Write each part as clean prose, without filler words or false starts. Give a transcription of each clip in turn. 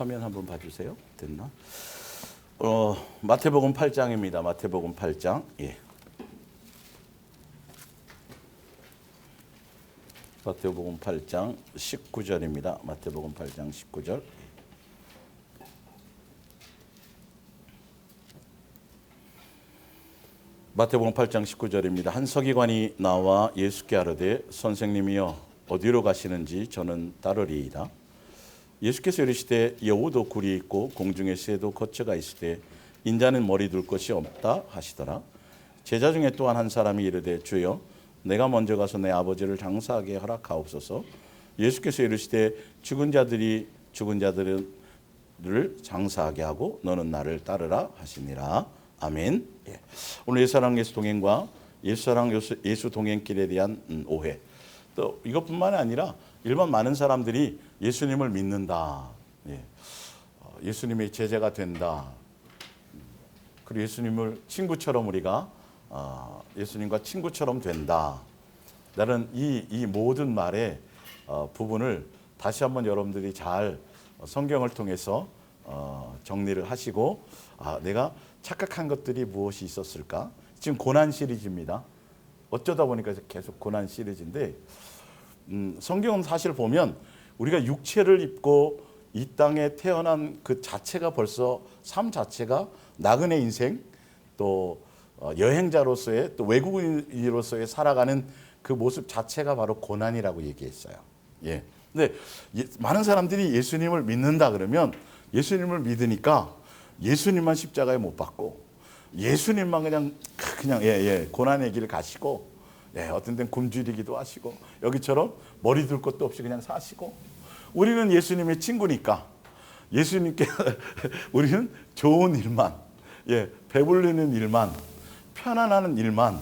화면 한번 봐주세요. 됐나? 마태복음 8장입니다. 마태복음 8장. 예. 마태복음 8장 19절입니다. 마태복음 8장 19절. 마태복음 8장 19절입니다. 한 서기관이 나와 예수께 아뢰되 선생님이여 어디로 가시는지 저는 따르리이다. 예수께서 이르시되 여우도 굴이 있고 공중의 새도 거처가 있으되 인자는 머리 둘 곳이 없다 하시더라. 제자 중에 또한 한 사람이 이르되 주여 내가 먼저 가서 내 아버지를 장사하게 허락하옵소서. 예수께서 이르시되 죽은 자들을 장사하게 하고 너는 나를 따르라 하시니라. 아멘. 예. 오늘 예수사랑 예수 동행과 예수사랑 예수 동행길에 대한 오해. 또 이것뿐만 아니라 일반 많은 사람들이 예수님을 믿는다. 예. 예수님의 제자가 된다. 그리고 예수님을 친구처럼 우리가 예수님과 친구처럼 된다. 나는 이 모든 말의 부분을 다시 한번 여러분들이 잘 성경을 통해서 정리를 하시고 내가 착각한 것들이 무엇이 있었을까? 지금 고난 시리즈입니다. 어쩌다 보니까 계속 고난 시리즈인데 성경은 사실 보면 우리가 육체를 입고 이 땅에 태어난 그 자체가 벌써 삶 자체가 나그네 인생 또 여행자로서의 또 외국인으로서의 살아가는 그 모습 자체가 바로 고난이라고 얘기했어요. 예. 근데 많은 사람들이 예수님을 믿는다 그러면 예수님을 믿으니까 예수님만 십자가에 못 박고 예수님만 그냥 고난의 길을 가시고 어떤 데는 굶주리기도 하시고 여기처럼 머리 둘 것도 없이 그냥 사시고 우리는 예수님의 친구니까 예수님께 우리는 좋은 일만 배불리는 일만 편안한 일만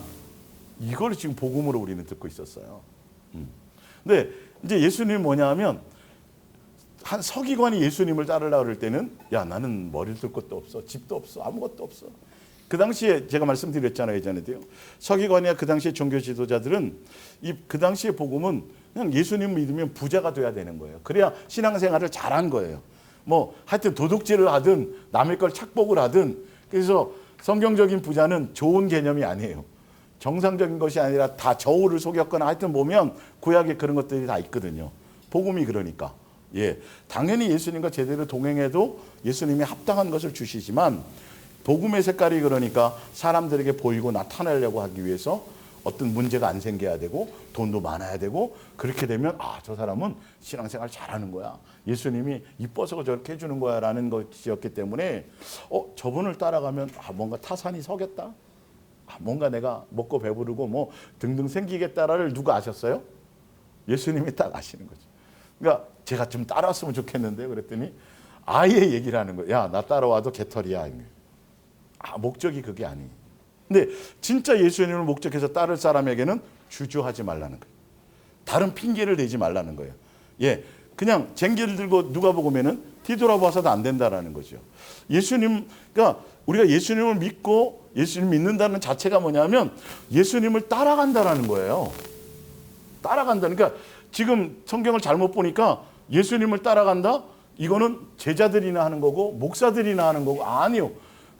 이걸 지금 복음으로 우리는 듣고 있었어요. 근데 이제 예수님이 뭐냐 하면 한 서기관이 예수님을 따르려고 그럴 때는 야 나는 머리 둘 것도 없어 집도 없어 아무것도 없어. 그 당시에 제가 말씀드렸잖아요 예전에도요. 서기관이나 그 당시에 종교 지도자들은 그 당시의 복음은 그냥 예수님 믿으면 부자가 돼야 되는 거예요. 그래야 신앙생활을 잘한 거예요. 뭐 하여튼 도둑질을 하든 남의 걸 착복을 하든 그래서 성경적인 부자는 좋은 개념이 아니에요. 정상적인 것이 아니라 다 저울을 속였거나 하여튼 보면 구약에 그런 것들이 다 있거든요. 복음이 그러니까. 당연히 예수님과 제대로 동행해도 예수님이 합당한 것을 주시지만 복음의 색깔이 그러니까 사람들에게 보이고 나타내려고 하기 위해서 어떤 문제가 안 생겨야 되고 돈도 많아야 되고 그렇게 되면 저 사람은 신앙생활 잘하는 거야. 예수님이 이뻐서 저렇게 해주는 거야 라는 것이었기 때문에 저분을 따라가면 뭔가 타산이 서겠다. 뭔가 내가 먹고 배부르고 뭐 등등 생기겠다를 누가 아셨어요? 예수님이 딱 아시는 거죠. 그러니까 제가 좀 따라왔으면 좋겠는데 그랬더니 아예 얘기를 하는 거예요. 야, 나 따라와도 개털이야. 목적이 그게 아니에요. 근데 진짜 예수님을 목적해서 따를 사람에게는 주저하지 말라는 거예요. 다른 핑계를 대지 말라는 거예요. 그냥 쟁기를 들고 누가 보면은 뒤돌아봐서도 안 된다라는 거죠. 그러니까 우리가 예수님을 믿고 예수님 믿는다는 자체가 뭐냐면 예수님을 따라간다라는 거예요. 따라간다. 그러니까 지금 성경을 잘못 보니까 예수님을 따라간다? 이거는 제자들이나 하는 거고 목사들이나 하는 거고 아니요.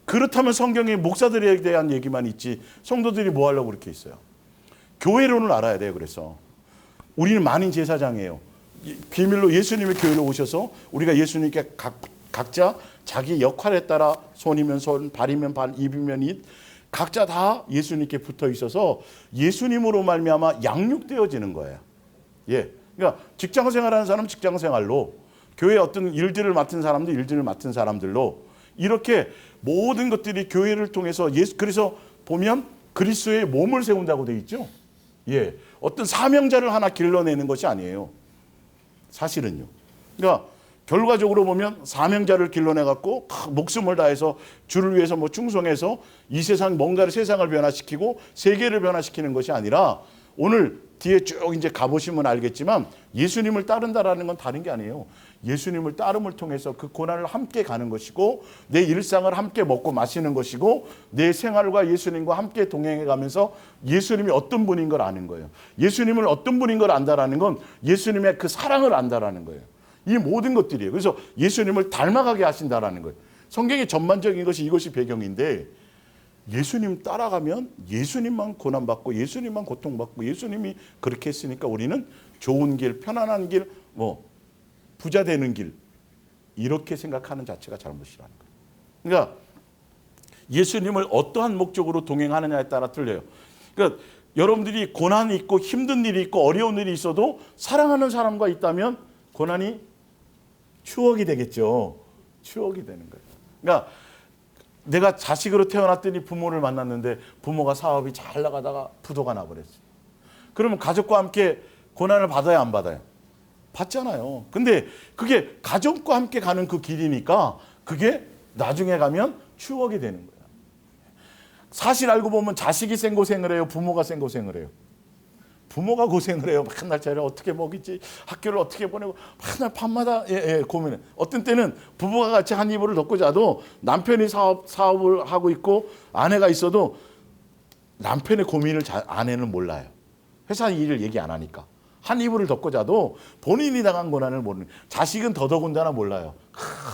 그렇다면 성경에 목사들에 대한 얘기만 있지 성도들이 뭐 하려고 그렇게 있어요. 교회론을 알아야 돼요. 그래서 우리는 만인 제사장이에요. 비밀로 예수님의 교회로 오셔서 우리가 예수님께 각자 자기 역할에 따라 손이면 손, 발이면 발, 입이면 입 각자 다 예수님께 붙어 있어서 예수님으로 말미암아 양육되어지는 거예요. 그러니까 직장 생활하는 사람은 직장 생활로 교회 어떤 일들을 맡은 사람도 일들을 맡은 사람들로 이렇게 모든 것들이 교회를 통해서 그래서 보면 그리스도의 몸을 세운다고 되어 있죠. 어떤 사명자를 하나 길러내는 것이 아니에요. 사실은요. 그러니까 결과적으로 보면 사명자를 길러내갖고 목숨을 다해서 주를 위해서 충성해서 이 세상 뭔가를 세상을 변화시키고 세계를 변화시키는 것이 아니라 오늘 뒤에 쭉 이제 가보시면 알겠지만 예수님을 따른다라는 건 다른 게 아니에요. 예수님을 따름을 통해서 그 고난을 함께 가는 것이고 내 일상을 함께 먹고 마시는 것이고 내 생활과 예수님과 함께 동행해 가면서 예수님이 어떤 분인 걸 아는 거예요. 예수님을 어떤 분인 걸 안다라는 건 예수님의 그 사랑을 안다라는 거예요. 이 모든 것들이에요. 그래서 예수님을 닮아가게 하신다라는 거예요. 성경의 전반적인 것이 이것이 배경인데 예수님 따라가면 예수님만 고난받고 예수님만 고통받고 예수님이 그렇게 했으니까 우리는 좋은 길, 편안한 길, 부자 되는 길 이렇게 생각하는 자체가 잘못이라는 거예요. 그러니까 예수님을 어떠한 목적으로 동행하느냐에 따라 틀려요. 그러니까 여러분들이 고난이 있고 힘든 일이 있고 어려운 일이 있어도 사랑하는 사람과 있다면 고난이 추억이 되겠죠. 추억이 되는 거예요. 그러니까 내가 자식으로 태어났더니 부모를 만났는데 부모가 사업이 잘 나가다가 부도가 나버렸어요. 그러면 가족과 함께 고난을 받아야 안 받아요? 받잖아요. 근데 그게 가족과 함께 가는 그 길이니까 그게 나중에 가면 추억이 되는 거예요. 사실 알고 보면 자식이 생고생을 해요? 부모가 생고생을 해요? 부모가 고생을 해요. 맨날 쟤를 어떻게 먹이지? 학교를 어떻게 보내고 맨날 밤마다 고민해. 어떤 때는 부부가 같이 한 이불을 덮고 자도 남편이 사업을 하고 있고 아내가 있어도 남편의 고민을 아내는 몰라요. 회사 일을 얘기 안 하니까. 한 이불을 덮고 자도 본인이 당한 고난을 모르는. 자식은 더더군다나 몰라요.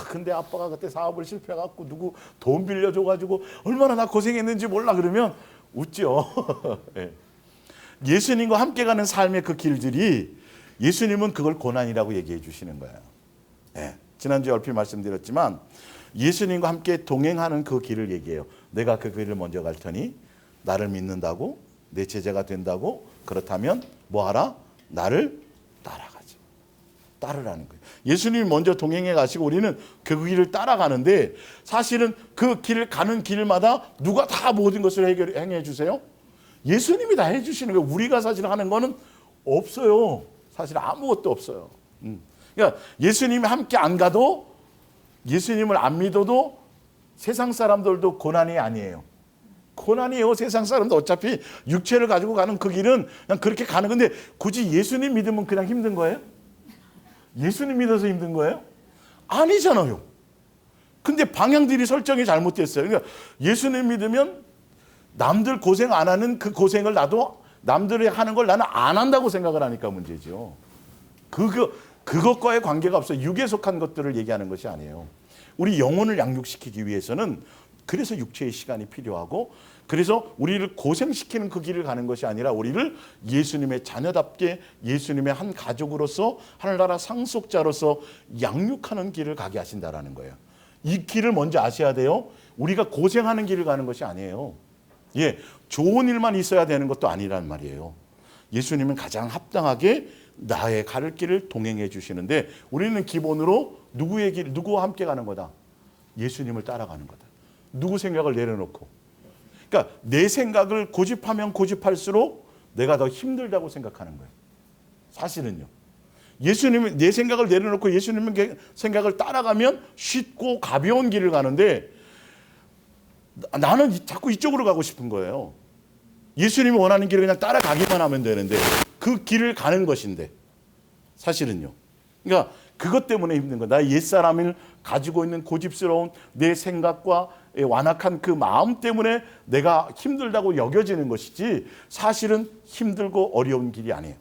근데 아빠가 그때 사업을 실패해갖고 누구 돈 빌려줘가지고 얼마나 나 고생했는지 몰라 그러면 웃죠. 네. 예수님과 함께 가는 삶의 그 길들이 예수님은 그걸 고난이라고 얘기해 주시는 거예요. 네. 지난주에 얼핏 말씀드렸지만 예수님과 함께 동행하는 그 길을 얘기해요. 내가 그 길을 먼저 갈 테니 나를 믿는다고 내 제자가 된다고 그렇다면 뭐하라? 나를 따라가지. 따르라는 거예요. 예수님이 먼저 동행해 가시고 우리는 그 길을 따라가는데 사실은 그 길을 가는 길마다 누가 다 모든 것을 행해 주세요? 예수님이 다 해주시는 거예요. 우리가 사실 하는 거는 없어요. 사실 아무것도 없어요. 그러니까 예수님이 함께 안 가도 예수님을 안 믿어도 세상 사람들도 고난이 아니에요. 고난이에요. 세상 사람도 어차피 육체를 가지고 가는 그 길은 그냥 그렇게 가는 건데 굳이 예수님 믿으면 그냥 힘든 거예요? 예수님 믿어서 힘든 거예요? 아니잖아요. 근데 방향들이 설정이 잘못됐어요. 그러니까 예수님 믿으면 남들 고생 안 하는 그 고생을 나도 남들이 하는 걸 나는 안 한다고 생각을 하니까 문제죠. 그것과의 관계가 없어요. 육에 속한 것들을 얘기하는 것이 아니에요. 우리 영혼을 양육시키기 위해서는 그래서 육체의 시간이 필요하고 그래서 우리를 고생시키는 그 길을 가는 것이 아니라 우리를 예수님의 자녀답게 예수님의 한 가족으로서 하늘나라 상속자로서 양육하는 길을 가게 하신다라는 거예요. 이 길을 먼저 아셔야 돼요. 우리가 고생하는 길을 가는 것이 아니에요. 좋은 일만 있어야 되는 것도 아니란 말이에요. 예수님은 가장 합당하게 나의 가를 길을 동행해 주시는데 우리는 기본으로 누구의 길, 누구와 함께 가는 거다? 예수님을 따라가는 거다. 누구 생각을 내려놓고. 그러니까 내 생각을 고집하면 고집할수록 내가 더 힘들다고 생각하는 거예요. 사실은요. 예수님이 내 생각을 내려놓고 예수님의 생각을 따라가면 쉽고 가벼운 길을 가는데 나는 자꾸 이쪽으로 가고 싶은 거예요. 예수님이 원하는 길을 그냥 따라가기만 하면 되는데 그 길을 가는 것인데 사실은요. 그러니까 그것 때문에 힘든 거야. 나의 옛사람을 가지고 있는 고집스러운 내 생각과 완악한 그 마음 때문에 내가 힘들다고 여겨지는 것이지 사실은 힘들고 어려운 길이 아니에요.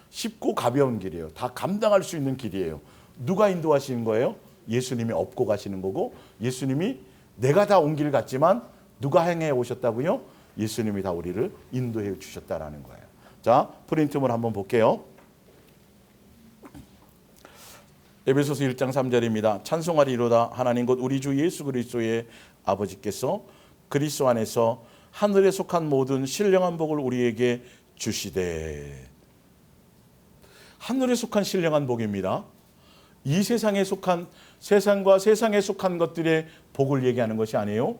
쉽고 가벼운 길이에요. 다 감당할 수 있는 길이에요. 누가 인도하시는 거예요? 예수님이 업고 가시는 거고 예수님이 내가 다 온 길 같지만 누가 행해 오셨다고요? 예수님이 다 우리를 인도해 주셨다라는 거예요. 자, 프린트물 한번 볼게요. 에베소서 1장 3절입니다. 찬송하리로다 하나님 곧 우리 주 예수 그리스도의 아버지께서 그리스도 안에서 하늘에 속한 모든 신령한 복을 우리에게 주시되. 하늘에 속한 신령한 복입니다. 이 세상에 속한 세상과 세상에 속한 것들의 복을 얘기하는 것이 아니에요.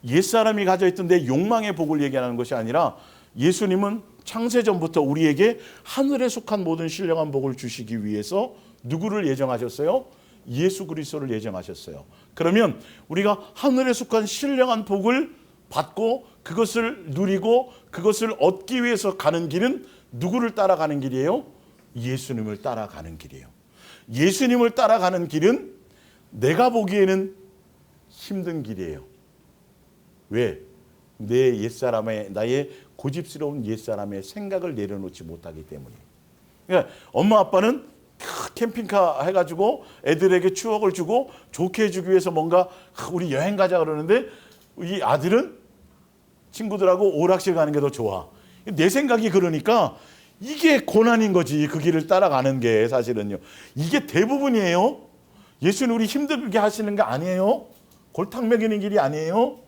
옛사람이 가져있던 내 욕망의 복을 얘기하는 것이 아니라 예수님은 창세전부터 우리에게 하늘에 속한 모든 신령한 복을 주시기 위해서 누구를 예정하셨어요? 예수 그리스도를 예정하셨어요. 그러면 우리가 하늘에 속한 신령한 복을 받고 그것을 누리고 그것을 얻기 위해서 가는 길은 누구를 따라가는 길이에요? 예수님을 따라가는 길이에요. 예수님을 따라가는 길은 내가 보기에는 힘든 길이에요. 왜? 내 옛사람의 나의 고집스러운 옛사람의 생각을 내려놓지 못하기 때문이에요. 그러니까 엄마 아빠는 캠핑카 해가지고 애들에게 추억을 주고 좋게 해주기 위해서 뭔가 우리 여행 가자 그러는데 이 아들은 친구들하고 오락실 가는 게 더 좋아. 내 생각이 그러니까 이게 고난인 거지. 그 길을 따라가는 게 사실은요. 이게 대부분이에요. 예수는 우리 힘들게 하시는 게 아니에요. 골탕 먹이는 길이 아니에요.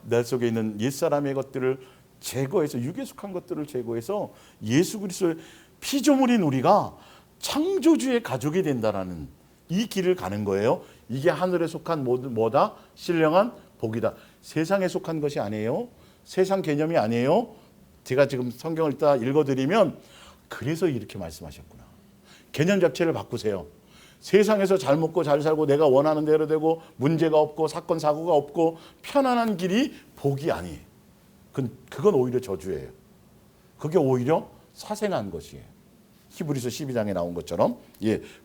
내 속에 있는 옛사람의 것들을 제거해서 육에 속한 것들을 제거해서 예수 그리스도의 피조물인 우리가 창조주의 가족이 된다라는 이 길을 가는 거예요. 이게 하늘에 속한 뭐다? 신령한 복이다. 세상에 속한 것이 아니에요. 세상 개념이 아니에요. 제가 지금 성경을 다 읽어드리면 그래서 이렇게 말씀하셨구나. 개념 자체를 바꾸세요. 세상에서 잘 먹고 잘 살고 내가 원하는 대로 되고 문제가 없고 사건 사고가 없고 편안한 길이 복이 아니에요. 그건 오히려 저주예요. 그게 오히려 사생한 것이에요. 히브리서 12장에 나온 것처럼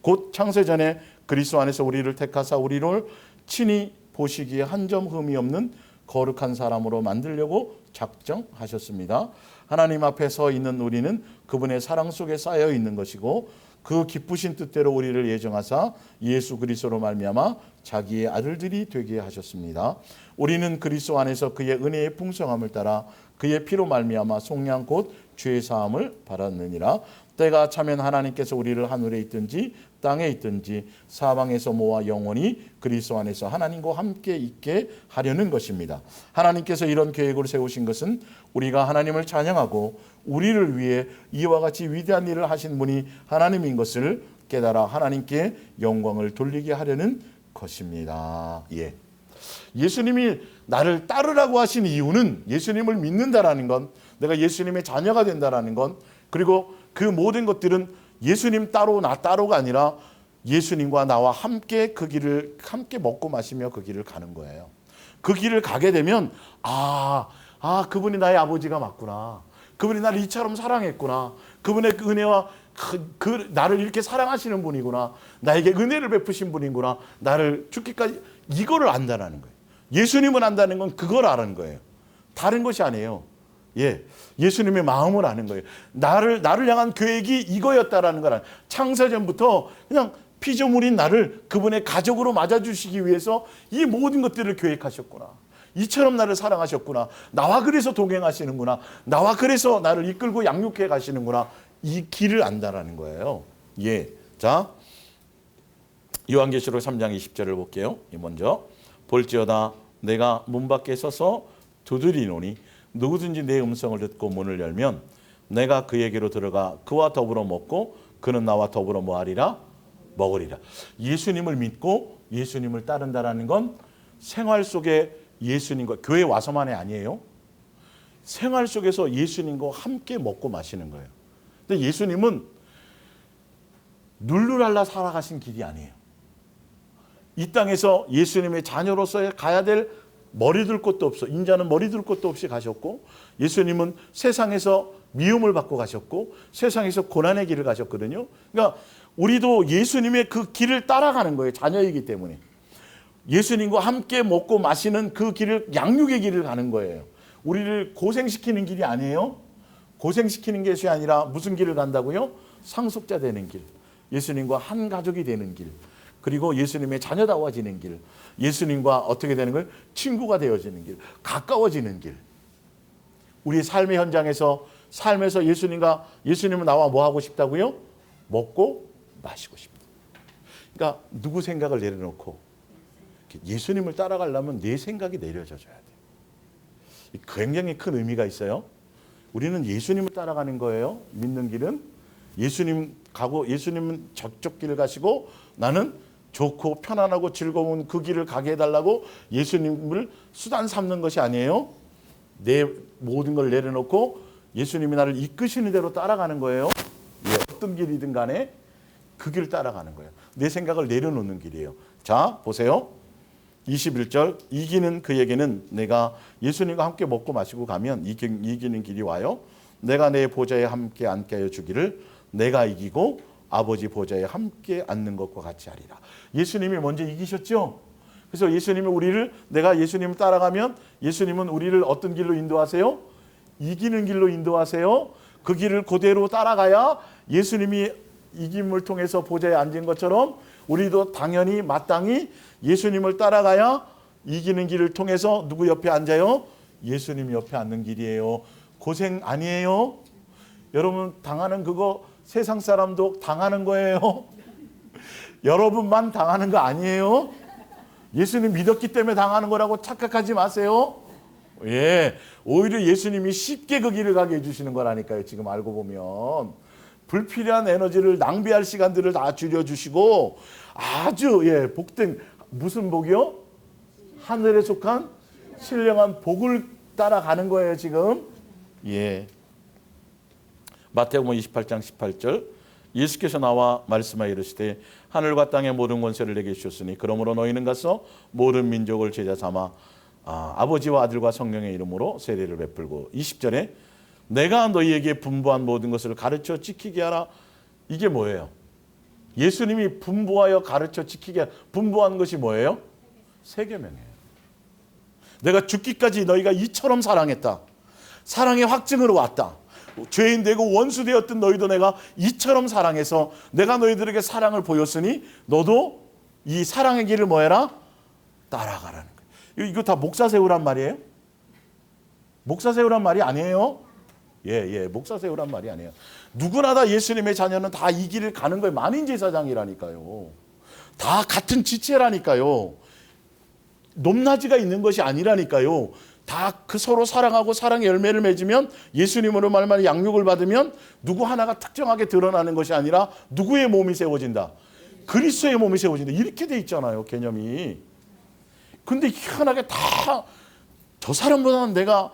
곧 창세전에 그리스도 안에서 우리를 택하사 우리를 친히 보시기에 한 점 흠이 없는 거룩한 사람으로 만들려고 작정하셨습니다. 하나님 앞에 서 있는 우리는 그분의 사랑 속에 쌓여 있는 것이고 그 기쁘신 뜻대로 우리를 예정하사 예수 그리스도로 말미암아 자기의 아들들이 되게 하셨습니다. 우리는 그리스도 안에서 그의 은혜의 풍성함을 따라 그의 피로 말미암아 속량 곧 죄 사함을 받았느니라. 때가 차면 하나님께서 우리를 하늘에 있든지 땅에 있든지 사방에서 모아 영원히 그리스도 안에서 하나님과 함께 있게 하려는 것입니다. 하나님께서 이런 계획을 세우신 것은 우리가 하나님을 찬양하고 우리를 위해 이와 같이 위대한 일을 하신 분이 하나님인 것을 깨달아 하나님께 영광을 돌리게 하려는 것입니다. 예수님이 나를 따르라고 하신 이유는 예수님을 믿는다라는 건, 내가 예수님의 자녀가 된다라는 건, 그리고 그 모든 것들은 예수님 따로 나 따로가 아니라 예수님과 나와 함께 그 길을 함께 먹고 마시며 그 길을 가는 거예요. 그 길을 가게 되면 그분이 나의 아버지가 맞구나. 그분이 나를 이처럼 사랑했구나. 그분의 그 은혜와 나를 이렇게 사랑하시는 분이구나. 나에게 은혜를 베푸신 분이구나. 나를 죽기까지 이거를 안다라는 거예요. 예수님을 안다는 건 그걸 아는 거예요. 다른 것이 아니에요. 예수님의 마음을 아는 거예요. 나를 향한 계획이 이거였다라는 걸 아는. 창세전부터 그냥 피조물인 나를 그분의 가족으로 맞아주시기 위해서 이 모든 것들을 계획하셨구나. 이처럼 나를 사랑하셨구나. 나와 그래서 동행하시는구나. 나와 그래서 나를 이끌고 양육해 가시는구나. 이 길을 안다라는 거예요. 자, 요한계시록 3장 20절을 볼게요. 먼저 볼지어다 내가 문 밖에 서서 두드리노니 누구든지 내 음성을 듣고 문을 열면 내가 그에게로 들어가 그와 더불어 먹고 그는 나와 더불어 뭐하리라? 먹으리라. 예수님을 믿고 예수님을 따른다라는 건 생활 속에 예수님과 교회 와서만이 아니에요. 생활 속에서 예수님과 함께 먹고 마시는 거예요. 근데 예수님은 룰루랄라 살아가신 길이 아니에요. 이 땅에서 예수님의 자녀로서 가야 될 머리 둘 곳도 없어. 인자는 머리 둘 곳도 없이 가셨고, 예수님은 세상에서 미움을 받고 가셨고 세상에서 고난의 길을 가셨거든요. 그러니까 우리도 예수님의 그 길을 따라가는 거예요. 자녀이기 때문에. 예수님과 함께 먹고 마시는 그 길을, 양육의 길을 가는 거예요. 우리를 고생시키는 길이 아니에요. 고생시키는 것이 아니라 무슨 길을 간다고요? 상속자 되는 길. 예수님과 한 가족이 되는 길. 그리고 예수님의 자녀다워지는 길. 예수님과 어떻게 되는 거예요? 친구가 되어지는 길. 가까워지는 길. 우리 삶의 현장에서 삶에서 예수님은 나와 뭐 하고 싶다고요? 먹고 마시고 싶다. 그러니까 누구 생각을 내려놓고 예수님을 따라가려면 내 생각이 내려져줘야 돼. 굉장히 큰 의미가 있어요. 우리는 예수님을 따라가는 거예요. 믿는 길은 예수님 가고 예수님은 저쪽 길을 가시고 나는 좋고 편안하고 즐거운 그 길을 가게 해달라고 예수님을 수단 삼는 것이 아니에요. 내 모든 걸 내려놓고 예수님이 나를 이끄시는 대로 따라가는 거예요. 어떤 길이든 간에 그 길을 따라가는 거예요. 내 생각을 내려놓는 길이에요. 자, 보세요. 21절 이기는 그에게는 내가 예수님과 함께 먹고 마시고 가면 이기는 길이 와요. 내가 내 보좌에 함께 앉게 하여 주기를 내가 이기고 아버지 보좌에 함께 앉는 것과 같이 하리라. 예수님이 먼저 이기셨죠. 그래서 예수님이 내가 예수님을 따라가면 예수님은 우리를 어떤 길로 인도하세요? 이기는 길로 인도하세요. 그 길을 그대로 따라가야 예수님이 이김을 통해서 보좌에 앉은 것처럼 우리도 당연히 마땅히 예수님을 따라가야 이기는 길을 통해서 누구 옆에 앉아요? 예수님 옆에 앉는 길이에요. 고생 아니에요? 여러분 당하는 그거 세상 사람도 당하는 거예요. 여러분만 당하는 거 아니에요? 예수님 믿었기 때문에 당하는 거라고 착각하지 마세요. 예, 오히려 예수님이 쉽게 그 길을 가게 해주시는 거라니까요. 지금 알고 보면 불필요한 에너지를 낭비할 시간들을 다 줄여주시고 아주 복된 무슨 복이요? 하늘에 속한 신령한 복을 따라가는 거예요 지금. 예. 마태복음 28장 18절 예수께서 나와 말씀하여 이르시되 하늘과 땅의 모든 권세를 내게 주셨으니 그러므로 너희는 가서 모든 민족을 제자 삼아 아버지와 아들과 성령의 이름으로 세례를 베풀고 20절에 내가 너희에게 분부한 모든 것을 가르쳐 지키게 하라. 이게 뭐예요? 예수님이 분부하여 가르쳐 지키게 하라. 분부한 것이 뭐예요? 세계명이에요. 내가 죽기까지 너희가 이처럼 사랑했다. 사랑의 확증으로 왔다. 죄인 되고 원수 되었던 너희도 내가 이처럼 사랑해서 내가 너희들에게 사랑을 보였으니 너도 이 사랑의 길을 뭐 해라? 따라가라는 거예요. 이거 다 목사 세우란 말이에요? 목사 세우란 말이 아니에요? 목사 세우란 말이 아니에요. 누구나 다 예수님의 자녀는 다 이 길을 가는 거예요. 만인제사장이라니까요. 다 같은 지체라니까요. 높낮이가 있는 것이 아니라니까요. 다 그 서로 사랑하고 사랑의 열매를 맺으면 예수님으로 말만 양육을 받으면 누구 하나가 특정하게 드러나는 것이 아니라 누구의 몸이 세워진다? 그리스도의 몸이 세워진다. 이렇게 돼 있잖아요. 개념이. 근데 희한하게 다 저 사람보다는 내가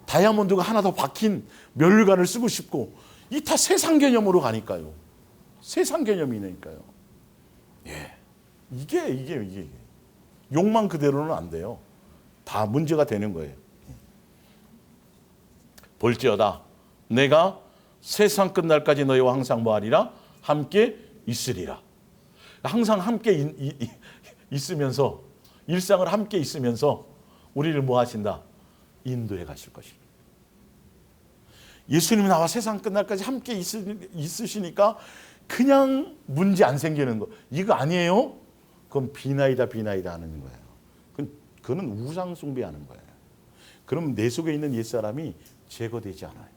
다이아몬드가 하나 더 박힌 멸관을 쓰고 싶고 이 다 세상 개념으로 가니까요. 세상 개념이니까요. 이게 욕망 그대로는 안 돼요. 다 문제가 되는 거예요. 볼지어다 내가 세상 끝날까지 너희와 항상 뭐하리라? 함께 있으리라. 항상 함께 있으면서 일상을 함께 있으면서 우리를 뭐 하신다? 인도해 가실 것입니다. 예수님이 나와 세상 끝날까지 함께 있으시니까 그냥 문제 안 생기는 거. 이거 아니에요? 그건 비나이다 하는 거예요. 그는 우상 숭배하는 거예요. 그럼 내 속에 있는 옛사람이 제거되지 않아요.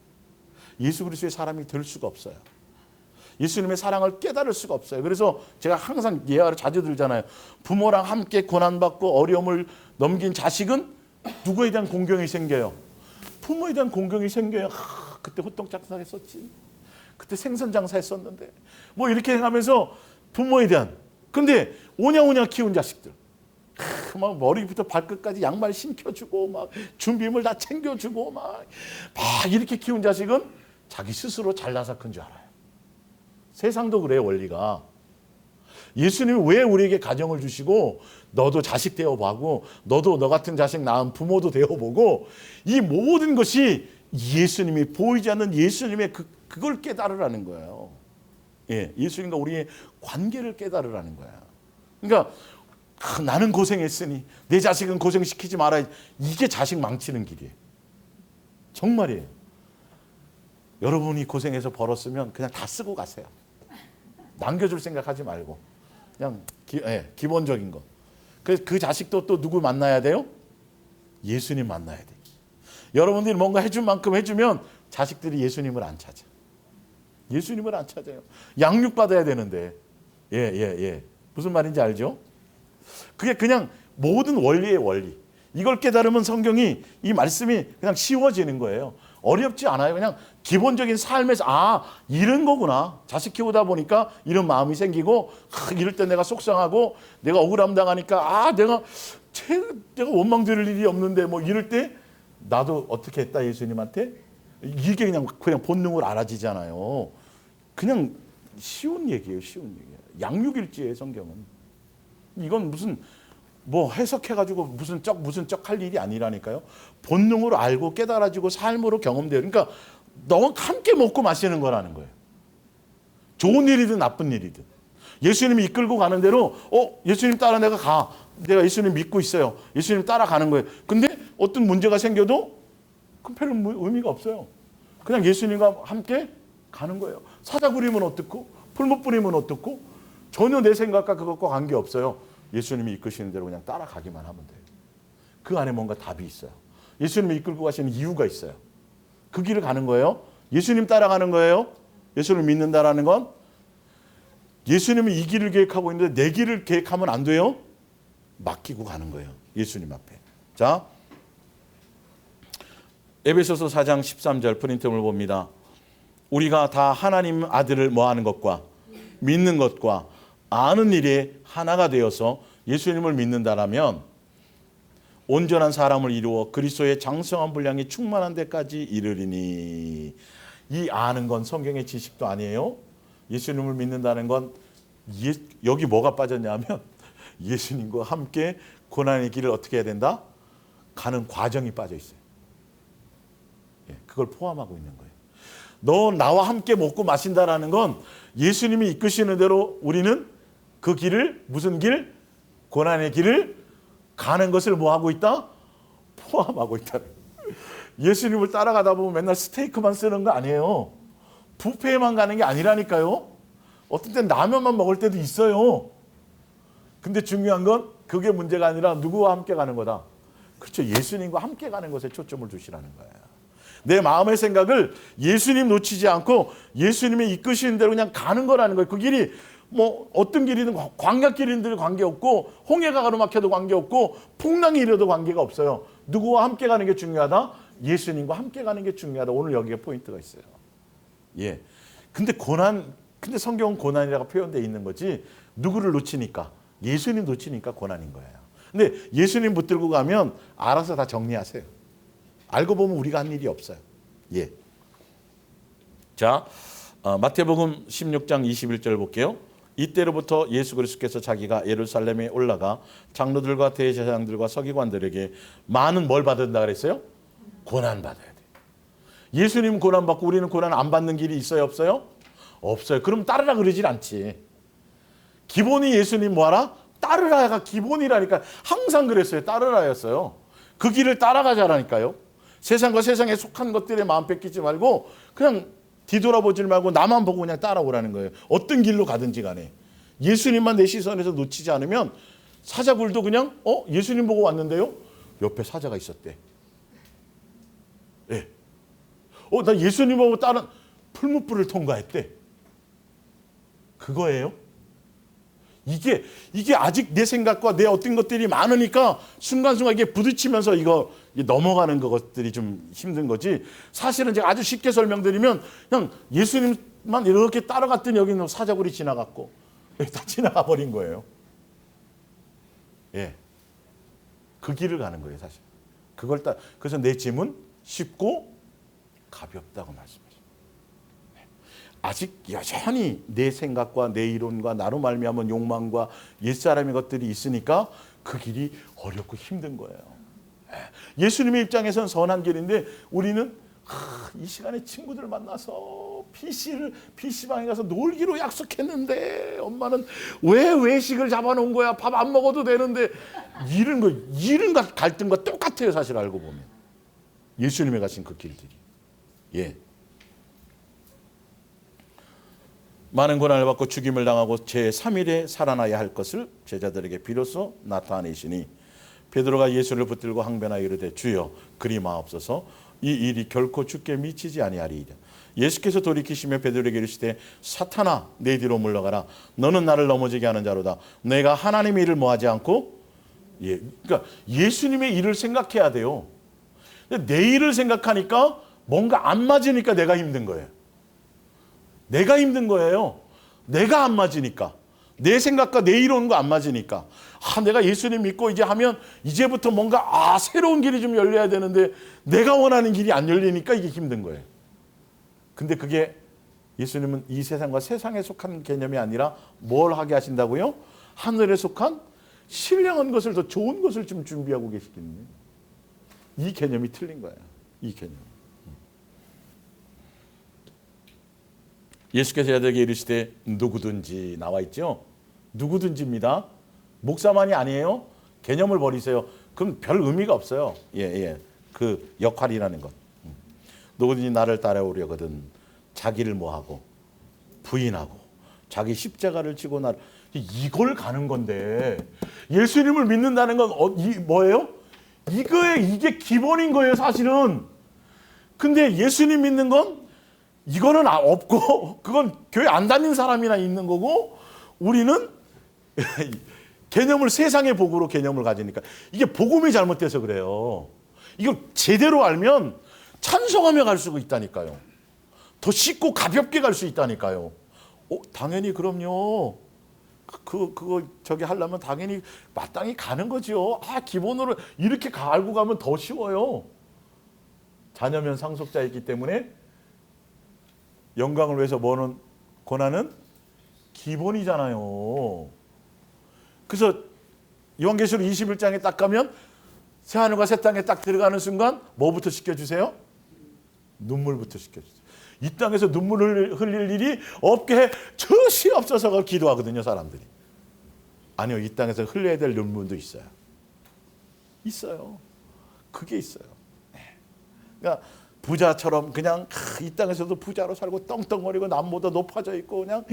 예수 그리스도의 사람이 될 수가 없어요. 예수님의 사랑을 깨달을 수가 없어요. 그래서 제가 항상 예화를 자주 들잖아요. 부모랑 함께 고난받고 어려움을 넘긴 자식은 누구에 대한 공경이 생겨요? 부모에 대한 공경이 생겨요. 그때 호떡장사했었지. 그때 생선장사했었는데. 뭐 이렇게 하면서 부모에 대한. 근데 오냐오냐 키운 자식들. 막 머리부터 발끝까지 양말 신겨주고 막 준비물 다 챙겨주고 막 이렇게 키운 자식은 자기 스스로 잘나서 큰 줄 알아요. 세상도 그래요. 원리가. 예수님이 왜 우리에게 가정을 주시고 너도 자식 되어보고 너도 너 같은 자식 낳은 부모도 되어보고 이 모든 것이 예수님이 보이지 않는 예수님의 그걸 깨달으라는 거예요. 예수님과 우리의 관계를 깨달으라는 거야. 그러니까 나는 고생했으니 내 자식은 고생시키지 말아야지. 이게 자식 망치는 길이에요. 정말이에요. 여러분이 고생해서 벌었으면 그냥 다 쓰고 가세요. 남겨줄 생각하지 말고 그냥 기본적인 거. 그 자식도 또 누구 만나야 돼요? 예수님 만나야 돼. 여러분들이 뭔가 해줄 만큼 해주면 자식들이 예수님을 안 찾아. 예수님을 안 찾아요. 양육받아야 되는데. 무슨 말인지 알죠? 그게 그냥 모든 원리의 원리. 이걸 깨달으면 성경이 이 말씀이 그냥 쉬워지는 거예요. 어렵지 않아요. 그냥 기본적인 삶에서 이런 거구나. 자식 키우다 보니까 이런 마음이 생기고 이럴 때 내가 속상하고 내가 억울함 당하니까 내가 원망 들을 일이 없는데 뭐 이럴 때 나도 어떻게 했다 예수님한테? 이게 그냥 본능으로 알아지잖아요. 그냥 쉬운 얘기예요. 쉬운 얘기예요. 양육일지예요. 성경은. 이건 무슨 뭐 해석해가지고 무슨 쩍 할 일이 아니라니까요. 본능으로 알고 깨달아지고 삶으로 경험돼요. 그러니까 너 함께 먹고 마시는 거라는 거예요. 좋은 일이든 나쁜 일이든. 예수님이 이끌고 가는 대로 예수님 따라 내가 가. 내가 예수님 믿고 있어요. 예수님 따라가는 거예요. 근데 어떤 문제가 생겨도 그 별로 의미가 없어요. 그냥 예수님과 함께 가는 거예요. 사자구림은 어떻고 풀무 뿌리면 어떻고? 전혀 내 생각과 그것과 관계없어요. 예수님이 이끄시는 대로 그냥 따라가기만 하면 돼요. 그 안에 뭔가 답이 있어요. 예수님이 이끌고 가시는 이유가 있어요. 그 길을 가는 거예요. 예수님 따라가는 거예요. 예수님을 믿는다라는 건 예수님이 이 길을 계획하고 있는데 내 길을 계획하면 안 돼요. 맡기고 가는 거예요. 예수님 앞에. 자, 에베소서 4장 13절 프린트를 봅니다. 우리가 다 하나님 아들을 뭐하는 것과 믿는 것과 아는 일에 하나가 되어서 예수님을 믿는다라면 온전한 사람을 이루어 그리스도의 장성한 분량이 충만한 데까지 이르리니. 이 아는 건 성경의 지식도 아니에요. 예수님을 믿는다는 건 여기 뭐가 빠졌냐면 예수님과 함께 고난의 길을 어떻게 해야 된다? 가는 과정이 빠져 있어요. 그걸 포함하고 있는 거예요. 너 나와 함께 먹고 마신다라는 건 예수님이 이끄시는 대로 우리는 그 길을 무슨 길? 고난의 길을 가는 것을 뭐 하고 있다? 포함하고 있다. 예수님을 따라가다 보면 맨날 스테이크만 쓰는 거 아니에요. 뷔페에만 가는 게 아니라니까요. 어떤 땐 라면만 먹을 때도 있어요. 근데 중요한 건 그게 문제가 아니라 누구와 함께 가는 거다. 그렇죠. 예수님과 함께 가는 것에 초점을 두시라는 거예요. 내 마음의 생각을 예수님 놓치지 않고 예수님이 이끄시는 대로 그냥 가는 거라는 거예요. 그 길이 뭐 어떤 길이든 광야길이든 관계없고 홍해가 가로막혀도 관계없고 풍랑이 일어도 관계가 없어요. 누구와 함께 가는 게 중요하다? 예수님과 함께 가는 게 중요하다. 오늘 여기에 포인트가 있어요. 예. 근데 성경은 고난이라고 표현되어 있는 거지 누구를 놓치니까 예수님 놓치니까 고난인 거예요. 근데 예수님 붙들고 가면 알아서 다 정리하세요. 알고 보면 우리가 한 일이 없어요. 예. 자, 마태복음 16장 21절 볼게요. 이때로부터 예수 그리스도께서 자기가 예루살렘에 올라가 장로들과 대제사장들과 서기관들에게 많은 뭘 받는다 그랬어요? 고난 받아야 돼. 예수님 고난 받고 우리는 고난 안 받는 길이 있어요, 없어요? 없어요. 그럼 따르라 그러질 않지. 기본이 예수님 뭐하라? 따르라가 기본이라니까. 항상 그랬어요. 따르라였어요. 그 길을 따라가자라니까요. 세상과 세상에 속한 것들에 마음 뺏기지 말고 그냥 뒤돌아보지 말고 나만 보고 그냥 따라오라는 거예요. 어떤 길로 가든지 간에. 예수님만 내 시선에서 놓치지 않으면 사자굴도 그냥 예수님 보고 왔는데요. 옆에 사자가 있었대. 예. 나 예수님 보고 다른 풀무불을 통과했대. 그거예요. 이게 아직 내 생각과 내 어떤 것들이 많으니까 순간순간 이게 부딪히면서 이거 넘어가는 것들이 좀 힘든 거지. 사실은 제가 아주 쉽게 설명드리면 그냥 예수님만 이렇게 따라갔더니 여기는 사자굴이 지나갔고 다 지나가 버린 거예요. 예, 그 길을 가는 거예요, 사실. 그래서 내 짐은 쉽고 가볍다고 말씀하십니다. 아직 여전히 내 생각과 내 이론과 나로 말미암은 욕망과 옛사람의 것들이 있으니까 그 길이 어렵고 힘든 거예요. 예수님의 입장에서는 선한 길인데 우리는 이 시간에 친구들 만나서 PC방에 가서 놀기로 약속했는데 엄마는 왜 외식을 잡아놓은 거야? 밥 안 먹어도 되는데 이런 갈등과 똑같아요. 사실 알고 보면. 예수님이 가신 그 길들이. 예. 많은 고난을 받고 죽임을 당하고 제3일에 살아나야 할 것을 제자들에게 비로소 나타내시니 베드로가 예수를 붙들고 항변하여 이르되 주여 그리 마옵소서 이 일이 결코 주께 미치지 아니하리이다. 예수께서 돌이키시며 베드로에게 이르시되 사탄아 내 뒤로 물러가라 너는 나를 넘어지게 하는 자로다. 내가 하나님의 일을 뭐하지 않고 그러니까 예수님의 일을 생각해야 돼요. 내 일을 생각하니까 뭔가 안 맞으니까 내가 힘든 거예요. 내가 힘든 거예요. 내가 안 맞으니까. 내 생각과 내 이론과 안 맞으니까. 내가 예수님 믿고 이제 하면 이제부터 뭔가 새로운 길이 좀 열려야 되는데 내가 원하는 길이 안 열리니까 이게 힘든 거예요. 근데 그게 예수님은 이 세상과 세상에 속한 개념이 아니라 뭘 하게 하신다고요? 하늘에 속한 신령한 것을 더 좋은 것을 좀 준비하고 계시겠네요. 이 개념이 틀린 거예요. 이 개념. 예수께서 제자들에게 이르시되 누구든지 나와 있죠. 누구든지입니다. 목사만이 아니에요. 개념을 버리세요. 그럼 별 의미가 없어요. 그 역할이라는 것. 누구든지 나를 따라오려거든 자기를 뭐하고 부인하고 자기 십자가를 지고 나를 이걸 가는 건데 예수님을 믿는다는 건 뭐예요? 이게 기본인 거예요, 사실은. 근데 예수님 믿는 건 이거는 없고 그건 교회 안 다니는 사람이나 있는 거고 우리는 개념을 세상의 복으로 개념을 가지니까 이게 복음이 잘못돼서 그래요. 이걸 제대로 알면 찬송하며 갈 수가 있다니까요. 더 쉽고 가볍게 갈 수 있다니까요. 당연히 그럼요. 그거 저기 하려면 당연히 마땅히 가는 거죠. 기본으로 이렇게 알고 가면 더 쉬워요. 자녀면 상속자이기 때문에 영광을 위해서 뭐는 고난은 기본이잖아요. 그래서 요한계시록 21장에 딱 가면 새하늘과 새 땅에 딱 들어가는 순간 뭐부터 시켜주세요? 눈물부터 시켜주세요. 이 땅에서 눈물을 흘릴 일이 없게 해 주시옵소서 그걸 기도하거든요, 사람들이. 아니요, 이 땅에서 흘려야 될 눈물도 있어요. 있어요. 그게 있어요. 그러니까 부자처럼 그냥 이 땅에서도 부자로 살고 떵떵거리고 남보다 높아져 있고 그냥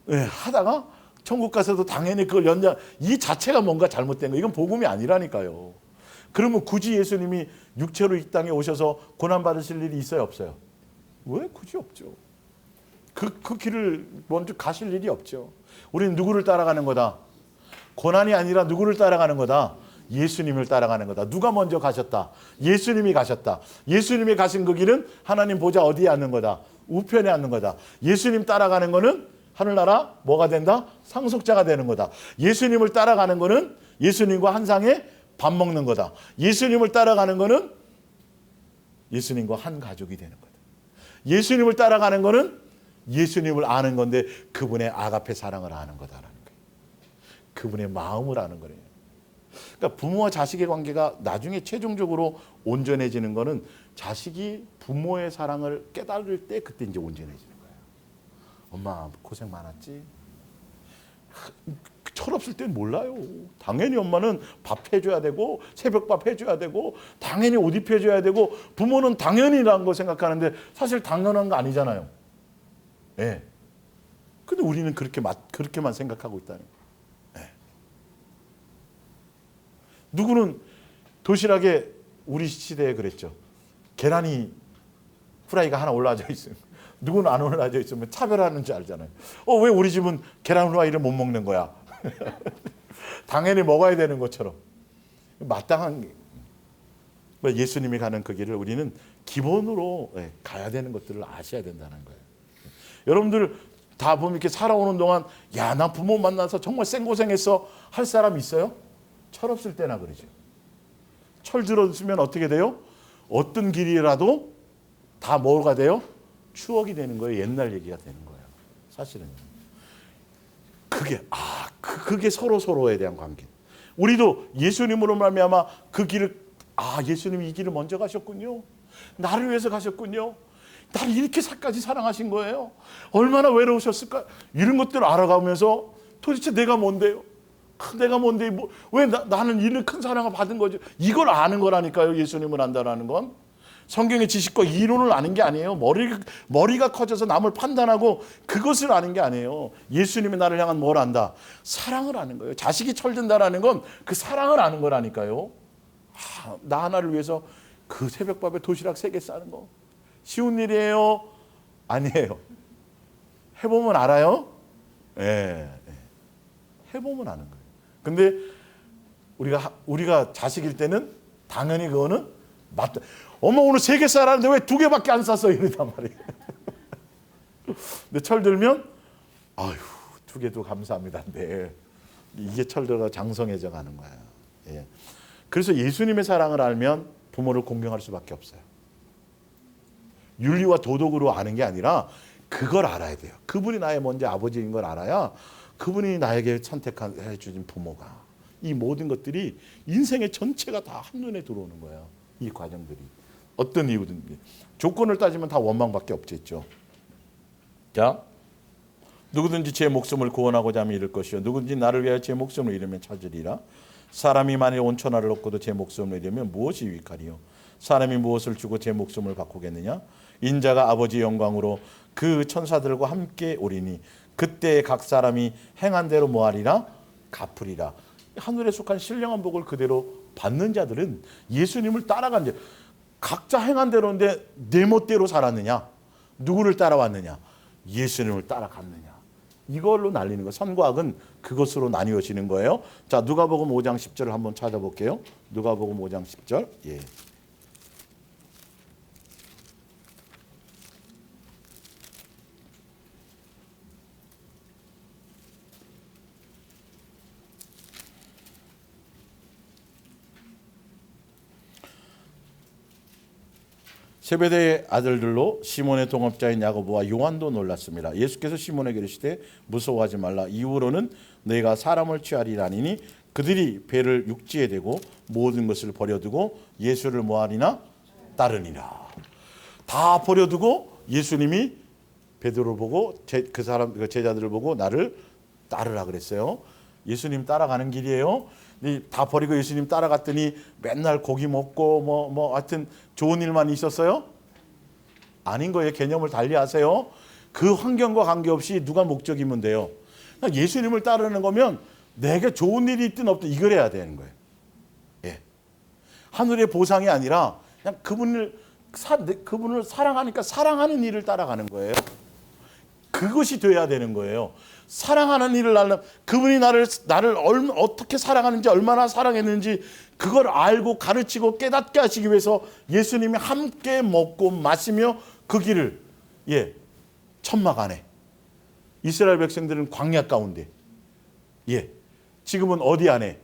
하다가 천국 가서도 당연히 그걸 연장, 이 자체가 뭔가 잘못된 거. 이건 복음이 아니라니까요. 그러면 굳이 예수님이 육체로 이 땅에 오셔서 고난 받으실 일이 있어요, 없어요? 왜? 굳이 없죠. 그 길을 먼저 가실 일이 없죠. 우리는 누구를 따라가는 거다? 고난이 아니라 누구를 따라가는 거다? 예수님을 따라가는 거다. 누가 먼저 가셨다? 예수님이 가셨다. 예수님이 가신 그 길은 하나님 보좌 어디에 앉는 거다? 우편에 앉는 거다. 예수님 따라가는 거는 하늘나라 뭐가 된다? 상속자가 되는 거다. 예수님을 따라가는 거는 예수님과 한 상에 밥 먹는 거다. 예수님을 따라가는 거는 예수님과 한 가족이 되는 거다. 예수님을 따라가는 거는 예수님을 아는 건데 그분의 아가페 사랑을 아는 거다라는 거예요. 그분의 마음을 아는 거예요. 그러니까 부모와 자식의 관계가 나중에 최종적으로 온전해지는 거는 자식이 부모의 사랑을 깨달을 때 그때 이제 온전해지는 거예요. 엄마 고생 많았지? 철없을 땐 몰라요. 당연히 엄마는 밥 해줘야 되고 새벽밥 해줘야 되고 당연히 옷 입혀줘야 되고 부모는 당연히라는 거 생각하는데 사실 당연한 거 아니잖아요. 예. 근데 우리는 그렇게만 생각하고 있다는 거예요. 예. 누구는 도시락에 우리 시대에 그랬죠. 계란이 후라이가 하나 올라져 있으면 누구는 안 올라져 있으면 차별하는 줄 알잖아요. 왜 우리 집은 계란 후라이를 못 먹는 거야? 당연히 먹어야 되는 것처럼 마땅한 게 예수님이 가는 그 길을 우리는 기본으로 가야 되는 것들을 아셔야 된다는 거예요. 여러분들 다 보면 이렇게 살아오는 동안 야, 나 부모 만나서 정말 생고생했어 할 사람 있어요? 철없을 때나 그러죠. 철 들었으면 어떻게 돼요? 어떤 길이라도 다 뭐가 돼요? 추억이 되는 거예요. 옛날 얘기가 되는 거예요. 사실은 그게 서로에 대한 관계. 우리도 예수님으로 말미암아 그 길을 예수님이 이 길을 먼저 가셨군요. 나를 위해서 가셨군요. 나를 이렇게까지 사랑하신 거예요. 얼마나 외로우셨을까? 이런 것들을 알아가면서 도대체 내가 뭔데요? 내가 뭔데 왜 나는 이런 큰 사랑을 받은 거죠? 이걸 아는 거라니까요. 예수님을 안다라는 건. 성경의 지식과 이론을 아는 게 아니에요. 머리가 커져서 남을 판단하고 그것을 아는 게 아니에요. 예수님이 나를 향한 뭘 안다? 사랑을 아는 거예요. 자식이 철든다라는 건 그 사랑을 아는 거라니까요. 나 하나를 위해서 그 새벽밥에 도시락 3개 싸는 거 쉬운 일이에요? 아니에요. 해보면 알아요? 예. 해보면 아는 거예요. 근데 우리가 자식일 때는 당연히 그거는 맞다. 엄마 오늘 3개 싸라는데 왜 2개밖에 안 쌌어? 이러단 말이에요. 근데 철들면 2개도 감사합니다. 네. 이게 철들어가 장성해져 가는 거예요. 예. 그래서 예수님의 사랑을 알면 부모를 공경할 수밖에 없어요. 윤리와 도덕으로 아는 게 아니라 그걸 알아야 돼요. 그분이 나의 먼저 아버지인 걸 알아야 그분이 나에게 선택해 주신 부모가 이 모든 것들이 인생의 전체가 다 한눈에 들어오는 거예요. 이 과정들이. 어떤 이유든 조건을 따지면 다 원망밖에 없겠죠. 자, 누구든지 제 목숨을 구원하고자 하면 잃을 것이요 누구든지 나를 위하여 제 목숨을 잃으면 찾으리라. 사람이 만일 온천하를 얻고도 제 목숨을 잃으면 무엇이 유익하리요? 사람이 무엇을 주고 제 목숨을 바꾸겠느냐? 인자가 아버지 영광으로 그 천사들과 함께 오리니 그때 각 사람이 행한 대로 뭐하리라? 갚으리라. 하늘에 속한 신령한 복을 그대로 받는 자들은 예수님을 따라간 자, 각자 행한 대로인데 내 멋대로 살았느냐? 누구를 따라왔느냐? 예수님을 따라갔느냐? 이걸로 날리는 거. 선과 악은 그것으로 나뉘어지는 거예요. 자, 누가복음 5장 10절을 한번 찾아볼게요. 누가복음 5장 10절. 예. 세베대의 아들들로 시몬의 동업자인 야고보와 요한도 놀랐습니다. 예수께서 시몬에게 이르시되 무서워하지 말라. 이후로는 너희가 사람을 취하리라니니 그들이 배를 육지에 대고 모든 것을 버려두고 예수를 뭐하리나? 따르니라. 다 버려두고 예수님이 베드로를 보고 그 제자들을 보고 나를 따르라 그랬어요. 예수님 따라가는 길이에요. 다 버리고 예수님 따라갔더니 맨날 고기 먹고 하여튼 좋은 일만 있었어요? 아닌 거예요. 개념을 달리하세요. 그 환경과 관계없이 누가 목적이면 돼요. 예수님을 따르는 거면 내게 좋은 일이 있든 없든 이걸 해야 되는 거예요. 예. 하늘의 보상이 아니라 그냥 그분을 사랑하니까 사랑하는 일을 따라가는 거예요. 그것이 돼야 되는 거예요. 사랑하는 일을 하려면 그분이 나를 어떻게 사랑하는지 얼마나 사랑했는지 그걸 알고 가르치고 깨닫게 하시기 위해서 예수님이 함께 먹고 마시며 그 길을 천막 안에 이스라엘 백성들은 광야 가운데 지금은 어디 안에?